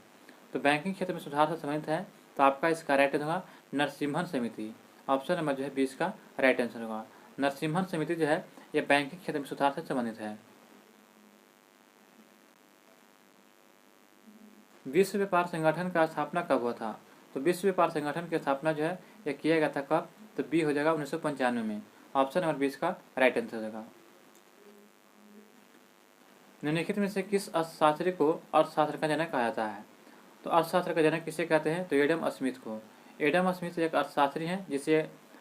तो बैंकिंग क्षेत्र में सुधार से संबंधित है तो आपका इसका राइट आंसर होगा नरसिम्हन समिति। ऑप्शन नंबर जो है 20 का राइट आंसर होगा। नरसिम्हन समिति जो है यह बैंकिंग क्षेत्र में सुधार से संबंधित है। विश्व व्यापार संगठन का स्थापना कब हुआ था? तो विश्व व्यापार संगठन की स्थापना जो है यह किया गया था कब? तो बी हो जाएगा 1995 में। ऑप्शन नंबर 20 का राइट आंसर होगा। निम्नलिखित में से किस अर्थशास्त्री को अर्थशास्त्र का जनक कहा जाता है? तो अर्थशास्त्र का जनक किसे कहते हैं? तो एडम स्मिथ को। एडम स्मिथ एक अर्थशास्त्री हैं जिसे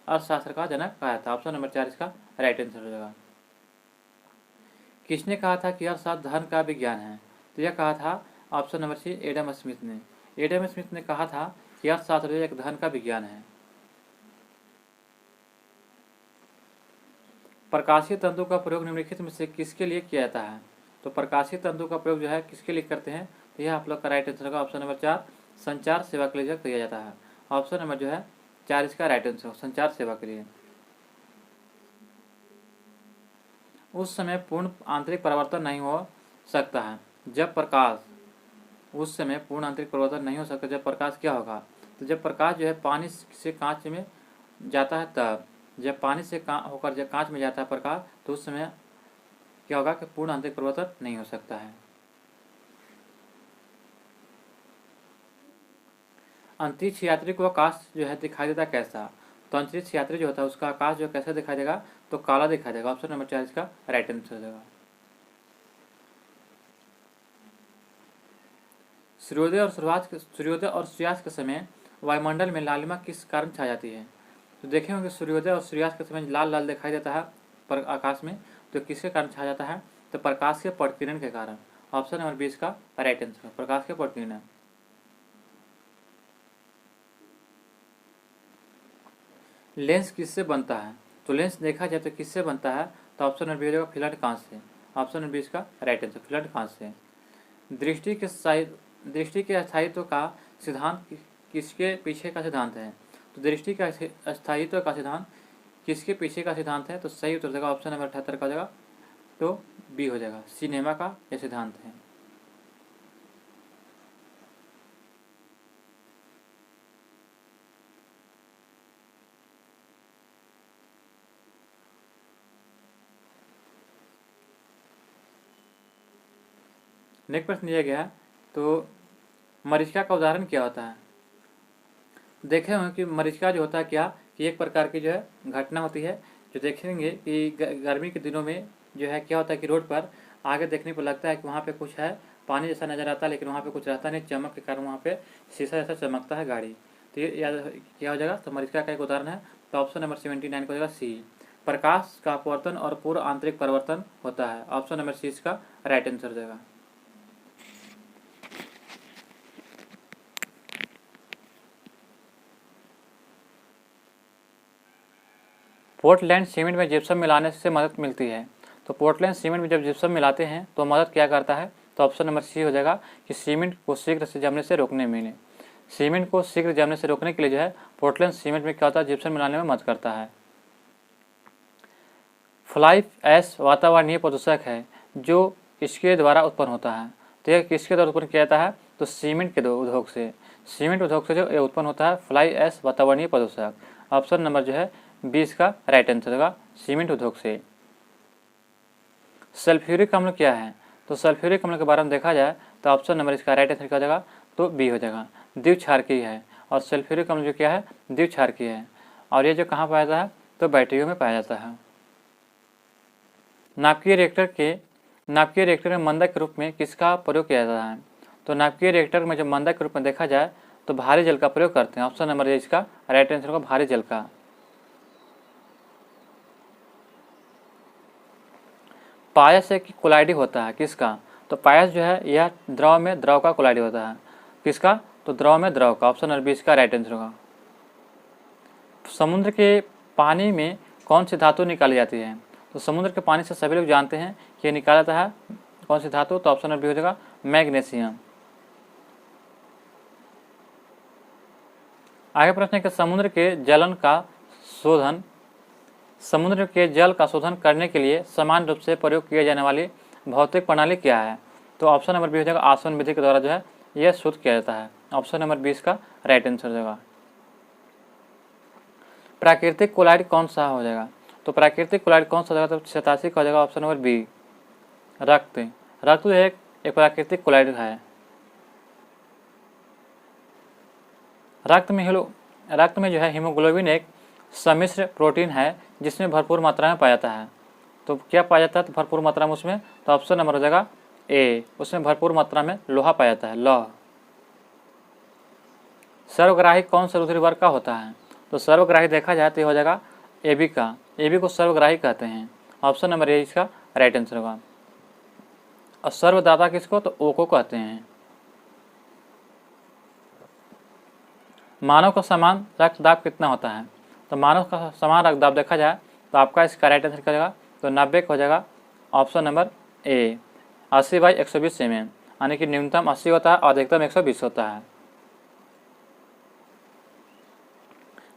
अर्थशास्त्र का जनक कहा जाता है। ऑप्शन नंबर 4 इसका राइट आंसर हो जाएगा। किसने कहा था कि अर्थशास्त्र धन का विज्ञान है? तो यह कहा था option number C Adam Smith ने। एडम स्मिथ ने कहा था कि अर्थशास्त्र एक धन का विज्ञान है। प्रकाशीय तंतु का प्रयोग निम्नलिखित में से किसके लिए किया जाता है? तो प्रकाशीय तंतु का प्रयोग जो है किसके लिए करते हैं? तो यह आप लोग का राइट आंसर होगा ऑप्शन नंबर 4, संचार सेवा के लिए किया जाता है। ऑप्शन नंबर जो है 4 इसका राइट आंसर, संचार सेवा के लिए। उस समय पूर्ण आंतरिक परिवर्तन नहीं हो सकता है जब प्रकाश उस समय पूर्ण आंतरिक परिवर्तन नहीं हो सकता जब प्रकाश क्या होगा? तो जब प्रकाश जो है पानी से कांच में जाता है तब। जब पानी से होकर जब कांच में जाता है प्रकाश तो उस समय क्या होगा कि पूर्ण आंतरिक परिवर्तन नहीं हो सकता है। अंतरिक्ष यात्री को आकाश जो है दिखाई देता कैसा? तो अंतरिक्ष यात्री जो होता है उसका आकाश जो कैसा दिखाई देगा? तो काला दिखाई देगा। ऑप्शन नंबर 4 इसका राइट आंसर हो जाएगा। सूर्योदय और सूर्यास्त के समय वायुमंडल में लालिमा किस कारण छा जाती है? तो देखे होंगे सूर्योदय और सूर्यास्त के समय लाल लाल दिखाई देता है पर आकाश में, तो किसके कारण छा जाता है? तो प्रकाश के प्रकीर्णन के कारण। ऑप्शन नंबर 20 का राइट आंसर है प्रकाश के प्रकीर्णन। लेंस किससे बनता है? तो लेंस देखा जाए तो किससे बनता है? तो ऑप्शन नंबर 20 होगा फिलाट कांच से। ऑप्शन नंबर 20 का राइट आंसर फिलाट कांच से। दृष्टि के अस्थायित्व का सिद्धांत किसके पीछे का सिद्धांत है? तो दृष्टि का अस्थायित्व का सिद्धांत किसके पीछे का सिद्धांत है? तो सही उत्तर देगा ऑप्शन नंबर 78 का हो जाएगा, तो बी हो जाएगा, सिनेमा का यह सिद्धांत है। नेक्स्ट प्रश्न दिया गया है, तो मरीचिका का उदाहरण क्या होता है? देखे होंगे कि मरीचिका जो होता है क्या कि एक प्रकार की जो है घटना होती है, जो देखेंगे कि गर्मी के दिनों में जो है क्या होता है कि रोड पर आगे देखने पर लगता है कि वहाँ पे कुछ है, पानी जैसा नज़र आता है लेकिन वहाँ पे कुछ रहता नहीं, चमक के कारण वहाँ पे शीशा जैसा चमकता है गाड़ी। तो ये याद क्या हो जाएगा? तो मरीचिका का एक उदाहरण है। तो ऑप्शन नंबर 79 को हो जाएगा सी, प्रकाश का अपवर्तन और पूर्ण आंतरिक परिवर्तन होता है। ऑप्शन नंबर सी इसका राइट आंसर हो जाएगा। पोर्टलैंड सीमेंट में जिप्सम मिलाने से मदद मिलती है। तो पोर्टलैंड सीमेंट में जब जिप्सम मिलाते हैं तो मदद क्या करता है, तो ऑप्शन नंबर सी हो जाएगा कि सीमेंट को शीघ्र से जमने से रोकने में। सीमेंट को शीघ्र जमने से रोकने के लिए जो है पोर्टलैंड सीमेंट में क्या होता है, जिप्सम मिलाने में मदद करता है। फ्लाई ऐश वातावरणीय प्रदूषक है जो इसके द्वारा उत्पन्न होता है। तो यह किसके द्वारा उत्पन्न किया जाता है, तो सीमेंट के उद्योग से। सीमेंट उद्योग से जो ये उत्पन्न होता है फ्लाई ऐश वातावरणीय प्रदूषक। ऑप्शन नंबर जो है 20 का राइट आंसर होगा, सीमेंट उद्योग से। सल्फ्यूरिक अम्ल क्या है, तो सल्फ्यूरिक अम्ल के बारे में देखा जाए तो ऑप्शन नंबर इसका राइट आंसर क्या हो जाएगा, तो बी हो जाएगा, द्विक्षारकीय है। और सल्फ्यूरिक अम्ल जो क्या है, द्विक्षारकीय है। और ये जो कहाँ पाया जाता है, तो बैटरियों में पाया जाता है। नाभिकीय रिएक्टर में मंदक के रूप में किसका प्रयोग किया जाता है, तो नाभिकीय रिएक्टर में जब मंदक के रूप में देखा जाए तो भारी जल का प्रयोग करते हैं। ऑप्शन नंबर इसका राइट आंसर होगा, भारी जल का। पायस एक कोलाइडी होता है किसका, तो पायस जो है यह द्रव में द्रव का कोलाइडी होता है। किसका, तो द्रव में द्रव का। ऑप्शन नंबर 20 का राइट आंसर होगा। समुद्र के पानी में कौन सी धातु निकाली जाती है, तो समुद्र के पानी से सभी लोग जानते हैं कि निकाला जाता है कौन सी धातु, तो ऑप्शन नंबर बी हो जाएगा, मैग्नीशियम। आगे प्रश्न है कि समुद्र के जल का शोधन करने के लिए समान रूप से प्रयोग किए जाने वाली भौतिक प्रणाली क्या है, तो ऑप्शन नंबर बी हो जाएगा, आसवन विधि के द्वारा जो है यह शुद्ध किया जाता है। ऑप्शन नंबर 20 का राइट आंसर हो जाएगा। प्राकृतिक कोलाइड कौन सा हो जाएगा, तो प्राकृतिक कोलाइड कौन सा हो जाएगा, तो 87 का हो जाएगा, ऑप्शन नंबर बी, रक्त। रक्त जो है एक प्राकृतिक कोलाइड है। रक्त में जो है हीमोग्लोबिन एक सम्मिश्र प्रोटीन है जिसमें भरपूर मात्रा में पाया जाता है। तो क्या पाया जाता है, तो भरपूर मात्रा में उसमें, तो ऑप्शन नंबर हो जाएगा ए, उसमें भरपूर मात्रा में लोहा पाया जाता है, लौह। सर्वग्राही कौन सा रुधिर वर्ग का होता है, तो सर्वग्राही देखा जाए तो हो जाएगा AB का। AB को सर्वग्राही कहते हैं। ऑप्शन नंबर ए इसका राइट आंसर होगा। और सर्वदाता किसको, तो O को कहते हैं। मानव का समान रक्तदाब कितना होता है, तो मानव का समान रक्तदाब देखा जाए तो आपका इसका राइट आंसर क्या हो जाएगा, तो 90 का हो जाएगा, ऑप्शन नंबर ए, 80/120 mm, यानी कि न्यूनतम 80 होता है और अधिकतम 120 होता है।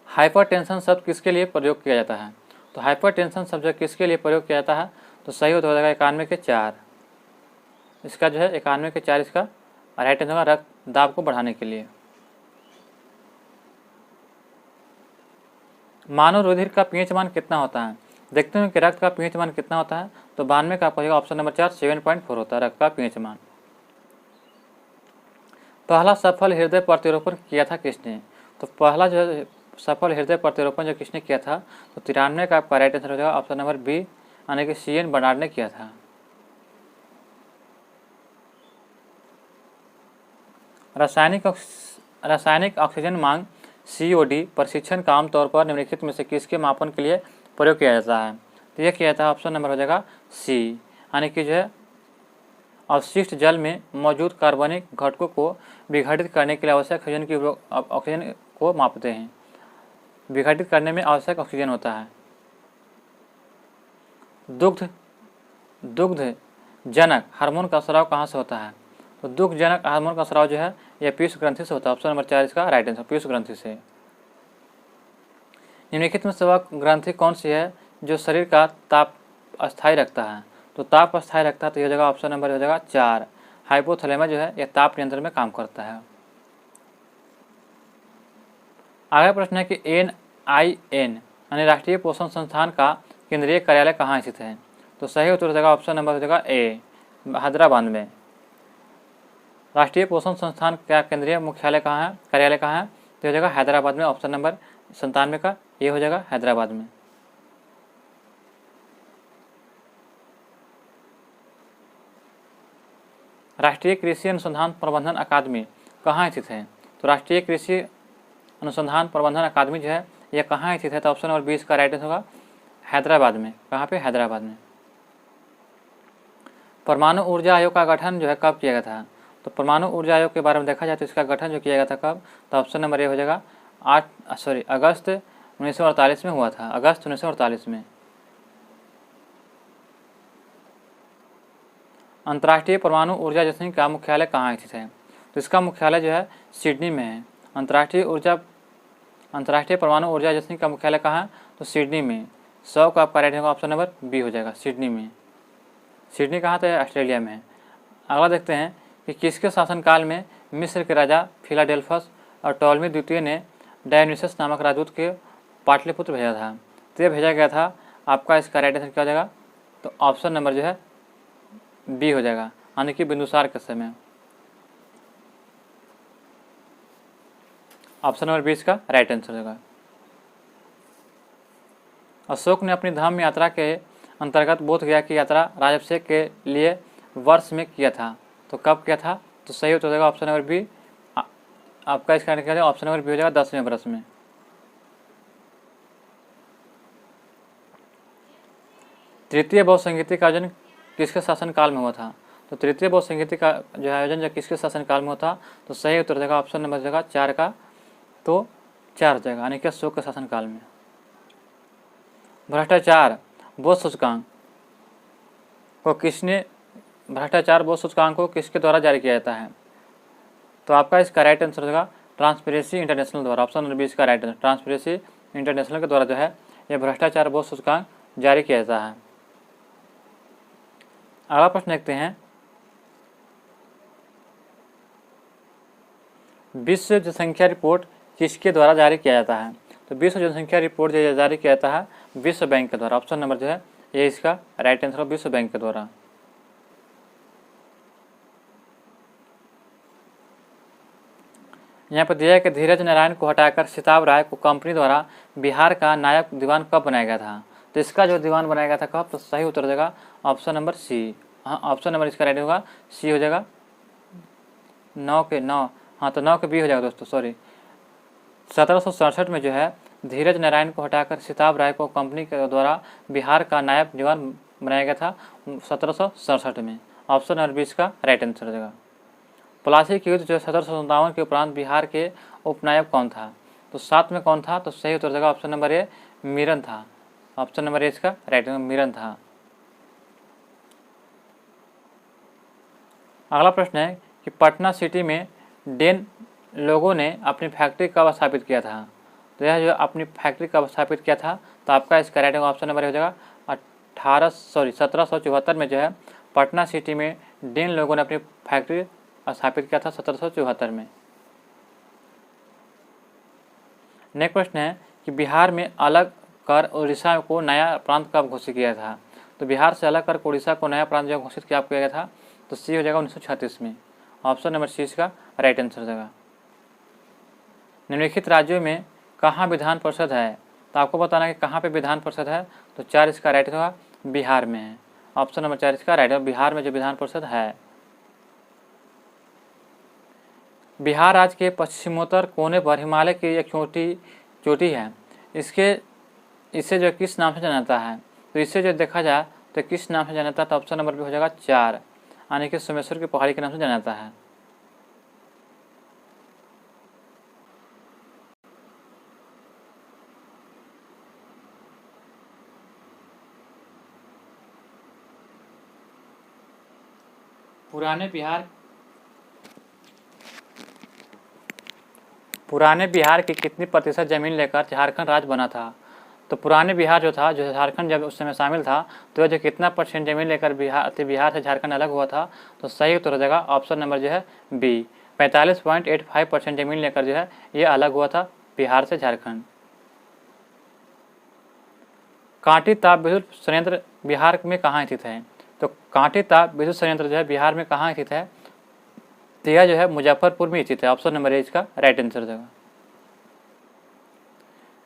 हाइपरटेंशन शब्द किसके लिए प्रयोग किया जाता है, तो हाइपरटेंशन शब्द किसके लिए प्रयोग किया जाता है, तो सही हो जाएगा 91 के 4। इसका जो है 91 के 4 इसका राइट आंसर होगा, रक्तदाब को बढ़ाने के लिए। मानव रुधिर का पीएच मान कितना होता है, देखते हैं कि रक्त का पीएच मान कितना होता है, तो 92 का आपका ऑप्शन नंबर 4 7.4 होता है रक्त का पीएच मान। पहला सफल हृदय प्रत्यारोपण किया था किसने, तो पहला जो सफल हृदय प्रत्यारोपण जो किसने किया था, तो 93 का आपका राइट आंसर हो जाएगा, ऑप्शन नंबर बी, यानी कि CN बर्नार्ड ने किया था। रासायनिक ऑक्सीजन मांग COD प्रशिक्षण का आमतौर पर निम्नलिखित में से किसके मापन के लिए प्रयोग किया जाता है, तो यह किया जाता है, ऑप्शन नंबर हो जाएगा सी, यानी कि जो है अवशिष्ट जल में मौजूद कार्बनिक घटकों को विघटित करने के लिए आवश्यक ऑक्सीजन को मापते हैं। विघटित करने में आवश्यक ऑक्सीजन होता है। दुग्ध जनक हार्मोन का स्राव कहाँ से होता है, तो दुग्ध जनक हार्मोन का स्राव जो है यह पीयूष ग्रंथि से होता है। ऑप्शन नंबर 4 इसका राइट आंसर, पीयूष ग्रंथि से। निम्नलिखित में स्रावक ग्रंथि कौन सी है जो शरीर का ताप अस्थायी रखता है, तो ताप अस्थायी रखता है, तो यह जगह ऑप्शन नंबर हो जाएगा 4, हाइपोथैलेमस जो है यह ताप नियंत्रण में काम करता है। आगे प्रश्न है कि NIN यानी राष्ट्रीय पोषण संस्थान का केंद्रीय कार्यालय कहाँ स्थित है, तो सही उत्तर हो जाएगा, ऑप्शन नंबर हो जाएगा ए, हैदराबाद में। राष्ट्रीय पोषण संस्थान का केंद्रीय मुख्यालय कहाँ है, कार्यालय कहाँ है, तो हो जाएगा हैदराबाद में। ऑप्शन नंबर 97 का ये हो जाएगा, हैदराबाद में। राष्ट्रीय कृषि अनुसंधान प्रबंधन अकादमी कहाँ स्थित है, तो राष्ट्रीय कृषि अनुसंधान प्रबंधन अकादमी जो है यह कहाँ स्थित है, तो ऑप्शन नंबर 20 का राइट आंसर होगा, हैदराबाद में। कहाँ पे? हैदराबाद में। परमाणु ऊर्जा आयोग का गठन जो है कब किया गया था? तो परमाणु ऊर्जा आयोग के बारे में देखा जाए तो इसका गठन जो किया गया था कब? तो ऑप्शन नंबर ए हो जाएगा अगस्त 1948 में हुआ था। अगस्त 1948 में। अंतर्राष्ट्रीय परमाणु ऊर्जा एजेंसी का मुख्यालय कहाँ स्थित है? तो इसका मुख्यालय जो है सिडनी में है। अंतर्राष्ट्रीय परमाणु ऊर्जा एजेंसी का मुख्यालय कहाँ है? तो सिडनी में। 100 का आपका राइट होगा ऑप्शन नंबर बी हो जाएगा, सिडनी में। सिडनी कहाँ था? ऑस्ट्रेलिया में है। अगला देखते हैं कि किसके शासनकाल में मिस्र के राजा फिलाडेल्फस और टॉलमी द्वितीय ने डायोनिसस नामक राजदूत के पाटलिपुत्र भेजा था? तो ये भेजा गया था आपका, इसका राइट आंसर क्या हो जाएगा? तो ऑप्शन नंबर जो है बी हो जाएगा, यानी कि बिंदुसार के समय। ऑप्शन नंबर 20 का राइट आंसर होगा। अशोक ने अपनी धम्म यात्रा के अंतर्गत बोध गया की यात्रा राजाभिषेक के लिए वर्ष में किया था? तो कब किया था? तो सही उत्तर हो जाएगा ऑप्शन नंबर बी। आपका इसका क्या है? ऑप्शन नंबर बी हो जाएगा 10वें वर्ष में। तृतीय बौद्ध संगीति का आयोजन किसके शासनकाल में हुआ था? तो तृतीय बौद्ध संगीति का जो आयोजन जो किसके शासनकाल में हुआ था? तो सही उत्तर हो जाएगा ऑप्शन नंबर जगह 4 का, तो 4 हो जाएगा, यानी कि अशोक के शासनकाल में। भ्रष्टाचार बोध सूचकांक को किसके द्वारा जारी किया जाता है? तो आपका इसका राइट आंसर होगा ट्रांसपेरेंसी इंटरनेशनल द्वारा। ऑप्शन नंबर 20 का राइट आंसर, ट्रांसपेरेंसी इंटरनेशनल के द्वारा जो है यह भ्रष्टाचार बोध सूचकांक जारी किया जाता है। अगला प्रश्न देखते हैं, विश्व जनसंख्या रिपोर्ट किसके द्वारा जारी किया जाता है? तो विश्व जनसंख्या रिपोर्ट जो जारी किया जाता है विश्व बैंक के द्वारा। ऑप्शन नंबर जो है ये इसका राइट आंसर विश्व बैंक के द्वारा। यहाँ पर दिया है कि धीरज नारायण को हटाकर सिताब राय को कंपनी द्वारा बिहार का नायब दीवान कब बनाया गया था? तो इसका जो दीवान बनाया गया था कब? तो सही उत्तर हो जाएगा ऑप्शन नंबर सी। हाँ, ऑप्शन नंबर इसका राइट होगा सी हो जाएगा, 9 के 9। हाँ, तो 9 के बी हो जाएगा दोस्तों, सॉरी। 1767 में जो है धीरज नारायण को हटाकर सिताब राय को कंपनी के द्वारा बिहार का नायब दीवान बनाया गया था 1767 में। ऑप्शन नंबर 20 का राइट आंसर हो जाएगा। प्लासी के युद्ध जो 1757 के उपरांत बिहार के उपनायक कौन था? तो 7 में कौन था? तो सही उत्तर हो जाएगा ऑप्शन नंबर ए मीरन था। ऑप्शन नंबर ए इसका राइट मीरन था। अगला प्रश्न है कि पटना सिटी में डेन लोगों ने अपनी फैक्ट्री कब स्थापित किया था? तो यह जो अपनी फैक्ट्री कब स्थापित किया था? तो आपका इसका राइट ऑप्शन नंबर हो जाएगा 1774 में जो है पटना सिटी में डेन लोगों ने अपनी फैक्ट्री स्थापित किया था 1774 में। नेक्स्ट प्रश्न है कि बिहार में अलग कर उड़ीसा को नया प्रांत कब घोषित किया था? तो बिहार से अलग कर उड़ीसा को नया प्रांत जो घोषित किया गया था तो सी हो जाएगा 1936 में। ऑप्शन नंबर सी इसका राइट आंसर हो जाएगा। निम्नलिखित राज्यों में कहाँ विधान परिषद है? तो आपको बताना है कि कहाँ पे विधान परिषद है। तो 4 इसका राइट होगा, बिहार में है। ऑप्शन नंबर 4 इसका राइट है, बिहार में जो विधान परिषद है। बिहार राज्य के पश्चिमोत्तर कोने पर हिमालय की एक चोटी है, इसे जो किस नाम से जाना जाता है? तो इसे जो देखा जाए तो किस नाम से जाना जाता है? तो ऑप्शन नंबर भी हो जाएगा 4, यानी कि सोमेश्वर की पहाड़ी के नाम से जाना जाता है। पुराने बिहार की कितनी प्रतिशत जमीन लेकर झारखंड राज्य बना था? तो पुराने बिहार जो था, जो झारखंड जब उस समय शामिल था, तो जो कितना % जमीन लेकर बिहार से झारखंड अलग हुआ था? तो सही उत्तर हो जाएगा ऑप्शन नंबर जो है बी, 45.85% जमीन लेकर जो है ये अलग हुआ था बिहार से झारखंड। कांटी ताप विद्युत संयंत्र बिहार में कहाँ स्थित है? तो कांटी ताप विद्युत संयंत्र जो है बिहार में कहाँ स्थित है? तो यह जो है मुजफ्फरपुर में स्थित है। ऑप्शन नंबर ए इसका राइट आंसर हो जाएगा।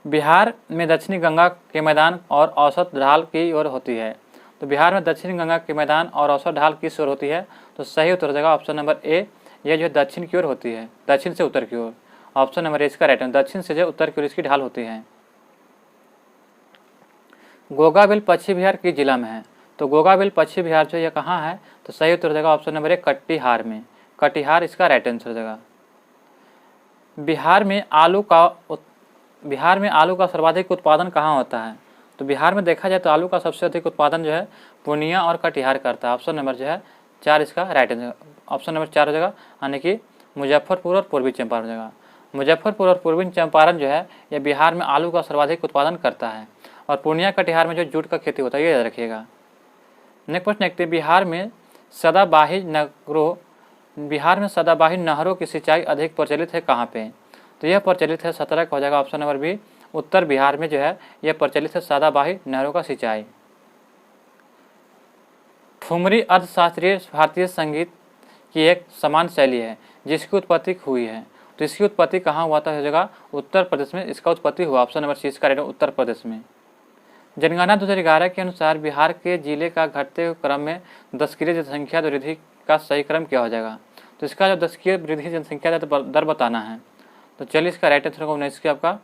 बिहार में दक्षिणी गंगा के मैदान और औसत ढाल की ओर होती है। तो बिहार में दक्षिणी गंगा के मैदान और औसत ढाल किस ओर होती है? तो सही उत्तर हो जाएगा ऑप्शन नंबर ए, यह जो है दक्षिण की ओर होती है, दक्षिण से उत्तर की ओर। ऑप्शन नंबर ए इसका राइट है, दक्षिण से जो उत्तर की ओर इसकी ढाल होती है। गोगाबिल पश्चिम बिहार किस जिला में है? तो गोगाबिल पश्चिम बिहार जो ये कहाँ है? तो सही उत्तर हो जाएगा ऑप्शन नंबर 1 कटिहार में। कटिहार इसका राइट आंसर हो जाएगा। बिहार में आलू का सर्वाधिक उत्पादन कहाँ होता है? तो बिहार में देखा जाए तो आलू का सबसे अधिक उत्पादन जो है पूर्णिया और कटिहार करता है। ऑप्शन नंबर जो है 4 इसका राइट आंसर, ऑप्शन नंबर 4 हो जाएगा, यानी कि मुजफ्फरपुर और पूर्वी चंपारण हो जाएगा। मुजफ्फरपुर और पूर्वी चंपारण जो है यह बिहार में आलू का सर्वाधिक उत्पादन करता है, और पूर्णिया कटिहार में जो जूट का खेती होता है ये याद रखिएगा। नेक्स्ट प्रश्न देखते हैं, बिहार में सदाबाही नहरों की सिंचाई अधिक प्रचलित है कहाँ पे? तो यह प्रचलित है 17 का हो जाएगा ऑप्शन नंबर बी, उत्तर बिहार में जो है यह प्रचलित है सदाबाही नहरों का सिंचाई। ठुमरी अर्थशास्त्रीय भारतीय संगीत की एक समान शैली है जिसकी उत्पत्ति हुई है, तो इसकी उत्पत्ति कहाँ हुआ था? हो जाएगा उत्तर प्रदेश में इसका उत्पत्ति हुआ, ऑप्शन नंबर सी इसका राइट उत्तर प्रदेश में। जनगणना 2011 के अनुसार बिहार के जिले का घटते हुए क्रम में दशकीय जनसंख्या वृद्धि का सही क्रम क्या हो जाएगा? तो इसका जो दशकीय वृद्धि जनसंख्या दर बताना है, तो चलिए इसका राइट आंसर होगा 19 के आपका,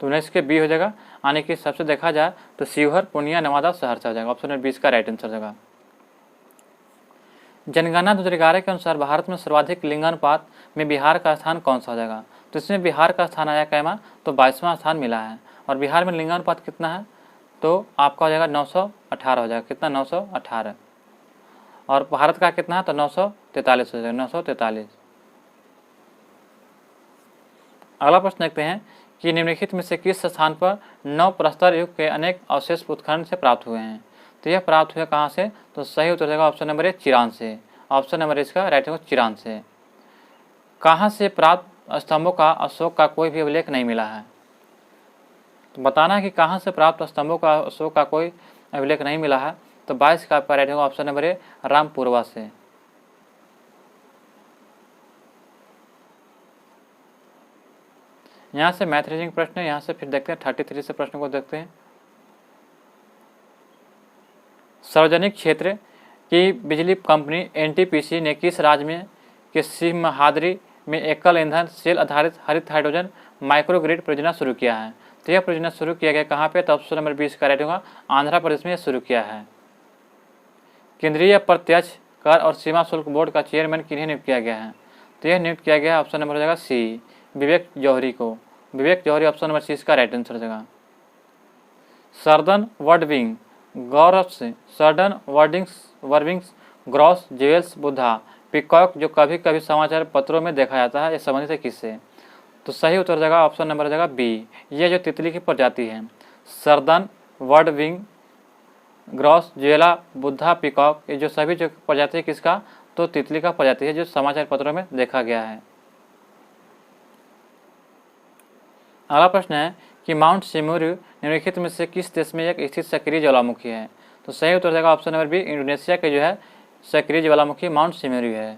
तो 19 के बी हो जाएगा, यानी कि सबसे देखा जाए तो शिवहर, पूर्णिया, नवादा, सहरसा हो जाएगा। ऑप्शन नंबर 20 का राइट आंसर हो जाएगा। जनगणना 2011 के अनुसार भारत में सर्वाधिक लिंगानुपात में बिहार का स्थान कौन सा हो जाएगा? तो इसमें बिहार का स्थान आया कैमा, तो 22वां स्थान मिला है। और बिहार में लिंगानुपात कितना है? तो आपका हो जाएगा 918 हो जाएगा, कितना 918, और भारत का कितना है? तो 943 हो जाएगा, 943। अगला प्रश्न देखते हैं कि निम्नलिखित में से किस स्थान पर नव प्रस्तर युग के अनेक अवशेष उत्खनन से प्राप्त हुए हैं? तो यह प्राप्त हुए कहाँ से? तो सही उत्तर देगा ऑप्शन नंबर 1 चिरान से, ऑप्शन नंबर इसका राइट होगा चिरान से। कहाँ से प्राप्त स्तंभों का अशोक का कोई भी अभिलेख नहीं मिला है? तो बताना है कि कहाँ से प्राप्त स्तंभों का अशोक का कोई अभिलेख नहीं मिला है, तो 22 का आपका राइट होगा ऑप्शन नंबर ए रामपुरवा से। यहाँ से मैथ रीजनिंग प्रश्न है, यहाँ से फिर देखते हैं 33 से प्रश्न को देखते हैं। सार्वजनिक क्षेत्र की बिजली कंपनी एनटीपीसी ने किस राज्य में के सिमहाद्री में एकल ईंधन सेल आधारित हरित हाइड्रोजन माइक्रोग्रिड परियोजना शुरू किया है? तो यह परियोजना शुरू किया गया कहाँ पे? तो ऑप्शन नंबर 20 का राइट होगा, आंध्र प्रदेश में शुरू किया है। केंद्रीय प्रत्यक्ष कर और सीमा शुल्क बोर्ड का चेयरमैन किन्हें नियुक्त किया गया है? तो यह नियुक्त किया गया ऑप्शन नंबर हो जाएगा सी विवेक जौहरी को। विवेक जौहरी ऑप्शन नंबर सी इसका राइट आंसर हो जाएगा। सर्दन वर्डविंग गौरव से सर्डन वर्विंग्स ग्रॉस ज्वेल्स बुद्धा पिकॉक जो कभी कभी समाचार पत्रों में देखा जाता है, यह संबंधित है किससे? तो सही उत्तर हो जाएगा ऑप्शन नंबर हो जाएगा बी, ये जो तितली की प्रजाति है सर्दन वर्डविंग ग्रॉस ज्वेला बुद्धा पिकॉक, ये जो सभी जो प्रजाति है किसका? तो तितली का प्रजाति है जो समाचार पत्रों में देखा गया है। अगला प्रश्न है कि माउंट सिमुरु निम्नलिखित में से किस देश में एक स्थित सक्रिय ज्वालामुखी है? तो सही उत्तर देगा ऑप्शन नंबर बी, इंडोनेशिया के जो है सक्रिय ज्वालामुखी माउंट सिमुरु है।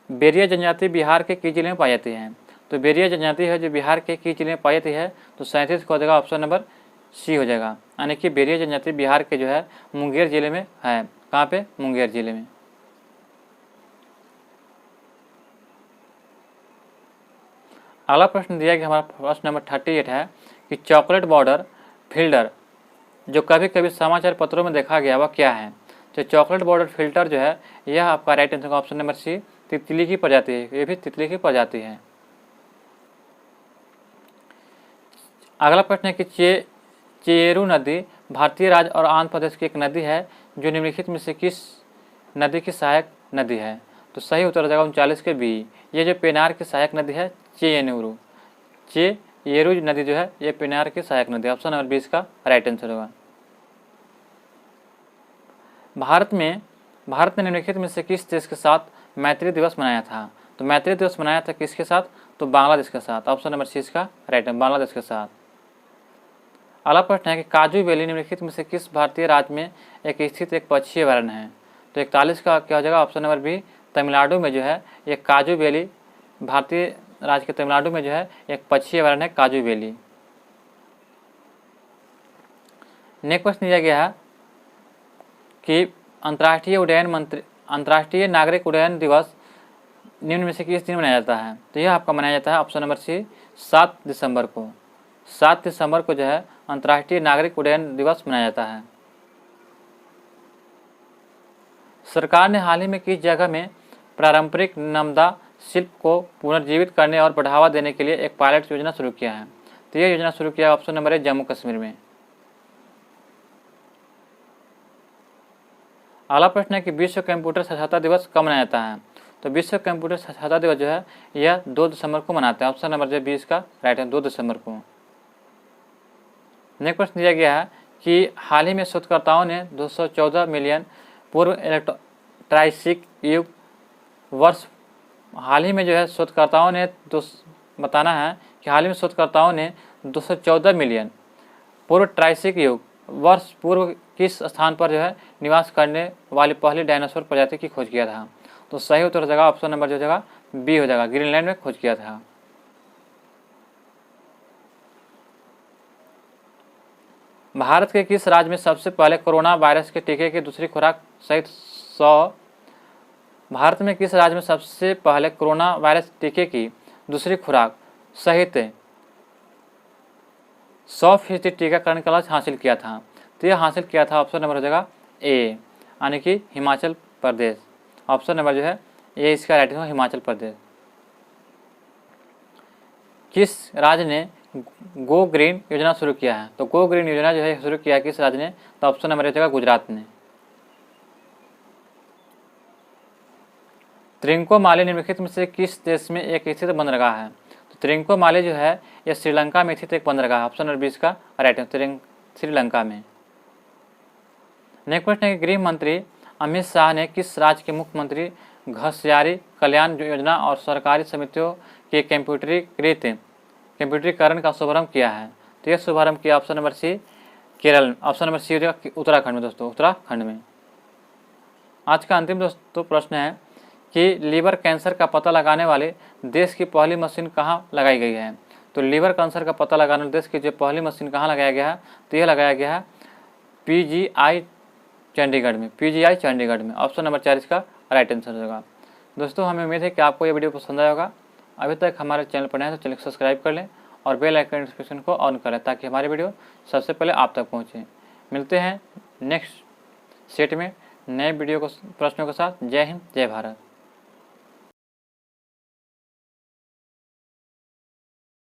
बेरिया जनजाति बिहार के किस जिले में पाई जाती है? तो बेरिया जनजाति है जो बिहार के किस जिले में पाई जाती है? तो 37 को हो जाएगा ऑप्शन नंबर सी हो जाएगा, यानी कि बेरिया जनजाति बिहार के जो है मुंगेर जिले में है। कहाँ पे? मुंगेर जिले में। अगला प्रश्न दिया गया हमारा प्रश्न नंबर 38 है कि चॉकलेट बॉर्डर फिल्टर जो कभी कभी समाचार पत्रों में देखा गया वह क्या है? तो चॉकलेट बॉर्डर फिल्टर जो है यह आपका right answer option number C तितली की प्रजाति है, ये भी तितली की प्रजाति है। अगला प्रश्न है कि चेरू नदी भारतीय राज्य और आंध्र प्रदेश की एक नदी है जो निम्नलिखित में से किस नदी की सहायक नदी है? तो सही उत्तर हो जाएगा 39 के बी, ये जो पेनार की सहायक नदी है चेयरू नदी जो है ये पेनार की सहायक नदी, ऑप्शन नंबर 20 का राइट आंसर होगा। भारत ने निम्नलिखित में से किस देश के साथ मैत्री दिवस मनाया था? तो मैत्री दिवस मनाया था किसके साथ? तो बांग्लादेश के साथ, ऑप्शन नंबर 6 का राइट है, बांग्लादेश के साथ। अगला प्रश्न है कि काजू वैली निम्नलिखित में से किस भारतीय राज्य में एक स्थित एक पक्षीय अभयारण्य है? तो 41 का क्या हो जाएगा ऑप्शन नंबर बी, तमिलनाडु में जो है ये काजू वैली भारतीय राज्य के तमिलनाडु में जो है एक पक्षी अभयारण्य है काजू वैली। नेक्स्ट प्रश्न दिया गया है कि अंतर्राष्ट्रीय नागरिक उड्डयन दिवस निम्न में से किस दिन मनाया जाता है? तो यह आपका मनाया जाता है ऑप्शन नंबर सी 7 दिसंबर को। 7 दिसंबर को जो है अंतर्राष्ट्रीय नागरिक उड्डयन दिवस मनाया जाता है। सरकार ने हाल ही में किस जगह में पारंपरिक नमदा शिल्प को पुनर्जीवित करने और बढ़ावा देने के लिए एक पायलट योजना शुरू किया है? तो यह योजना शुरू किया ऑप्शन नंबर है जम्मू कश्मीर में। अगला प्रश्न है कि विश्व कंप्यूटर साक्षरता दिवस कब मनाया जाता है? तो विश्व कंप्यूटर साक्षरता दिवस जो है यह 2 दिसंबर को मनाते हैं। ऑप्शन नंबर जो 20 का राइट है, 2 दिसंबर को। नेक्स्ट प्रश्न दिया गया है कि हाल ही में शोधकर्ताओं ने 214 मिलियन पूर्व इलेक्ट्राइसिक युग वर्ष हाल ही में जो है शोधकर्ताओं ने बताना है कि हाल ही में शोधकर्ताओं ने 214 मिलियन पूर्व ट्राइसिक युग वर्ष पूर्व किस स्थान पर जो है निवास करने वाली पहली डायनासोर प्रजाति की खोज किया था? तो सही उत्तर हो जाएगा ऑप्शन नंबर जो जगह बी हो जाएगा, ग्रीनलैंड में खोज किया था। भारत के किस राज्य में सबसे पहले कोरोना वायरस के टीके की दूसरी खुराक सहित 100 भारत में किस राज्य में सबसे पहले कोरोना वायरस टीके की दूसरी खुराक सहित 100% टीकाकरण का लक्ष्य हासिल किया था? तो यह हासिल किया था ऑप्शन नंबर हो जाएगा ए, यानी कि हिमाचल प्रदेश। ऑप्शन नंबर जो है ये इसका राइट है, हिमाचल प्रदेश। किस राज्य ने गो ग्रीन योजना शुरू किया है? तो गो ग्रीन योजना जो है शुरू किया किस राज्य ने? तो ऑप्शन नंबर हो जाएगा गुजरात ने। त्रिंकोमाली निम्नलिखित में से किस देश में एक स्थित बंदरगाह है? तो त्रिंकोमाली जो है यह श्रीलंका में स्थित एक बंदरगाह है। ऑप्शन नंबर 20 का राइट है, श्रीलंका में। नेक्स्ट प्रश्न है गृह मंत्री अमित शाह ने किस राज्य के मुख्यमंत्री घसियारी कल्याण योजना और सरकारी समितियों के कंप्यूटरीकरण का शुभारंभ किया है? तो यह शुभारंभ किया option number C Kerala, option number C हो जाएगा उत्तराखंड में। दोस्तों उत्तराखंड में। आज का अंतिम दोस्तों प्रश्न है कि लीवर कैंसर का पता लगाने वाले देश की पहली मशीन कहाँ लगाई गई है? तो लीवर कैंसर का पता लगाने वाले देश की जो पहली मशीन कहाँ लगाया गया है? तो यह लगाया गया है PGI चंडीगढ़ में, PGI चंडीगढ़ में। ऑप्शन नंबर 4 इसका राइट आंसर होगा। दोस्तों हमें उम्मीद है कि आपको ये वीडियो पसंद आया होगा। अभी तक हमारे चैनल पर नए हैं तो चैनल को सब्सक्राइब कर लें और बेल आइकन नोटिफिकेशन को ऑन कर लें ताकि हमारी वीडियो सबसे पहले आप तक पहुँचे। मिलते हैं नेक्स्ट सेट में नए वीडियो को प्रश्नों के साथ। जय हिंद, जय भारत।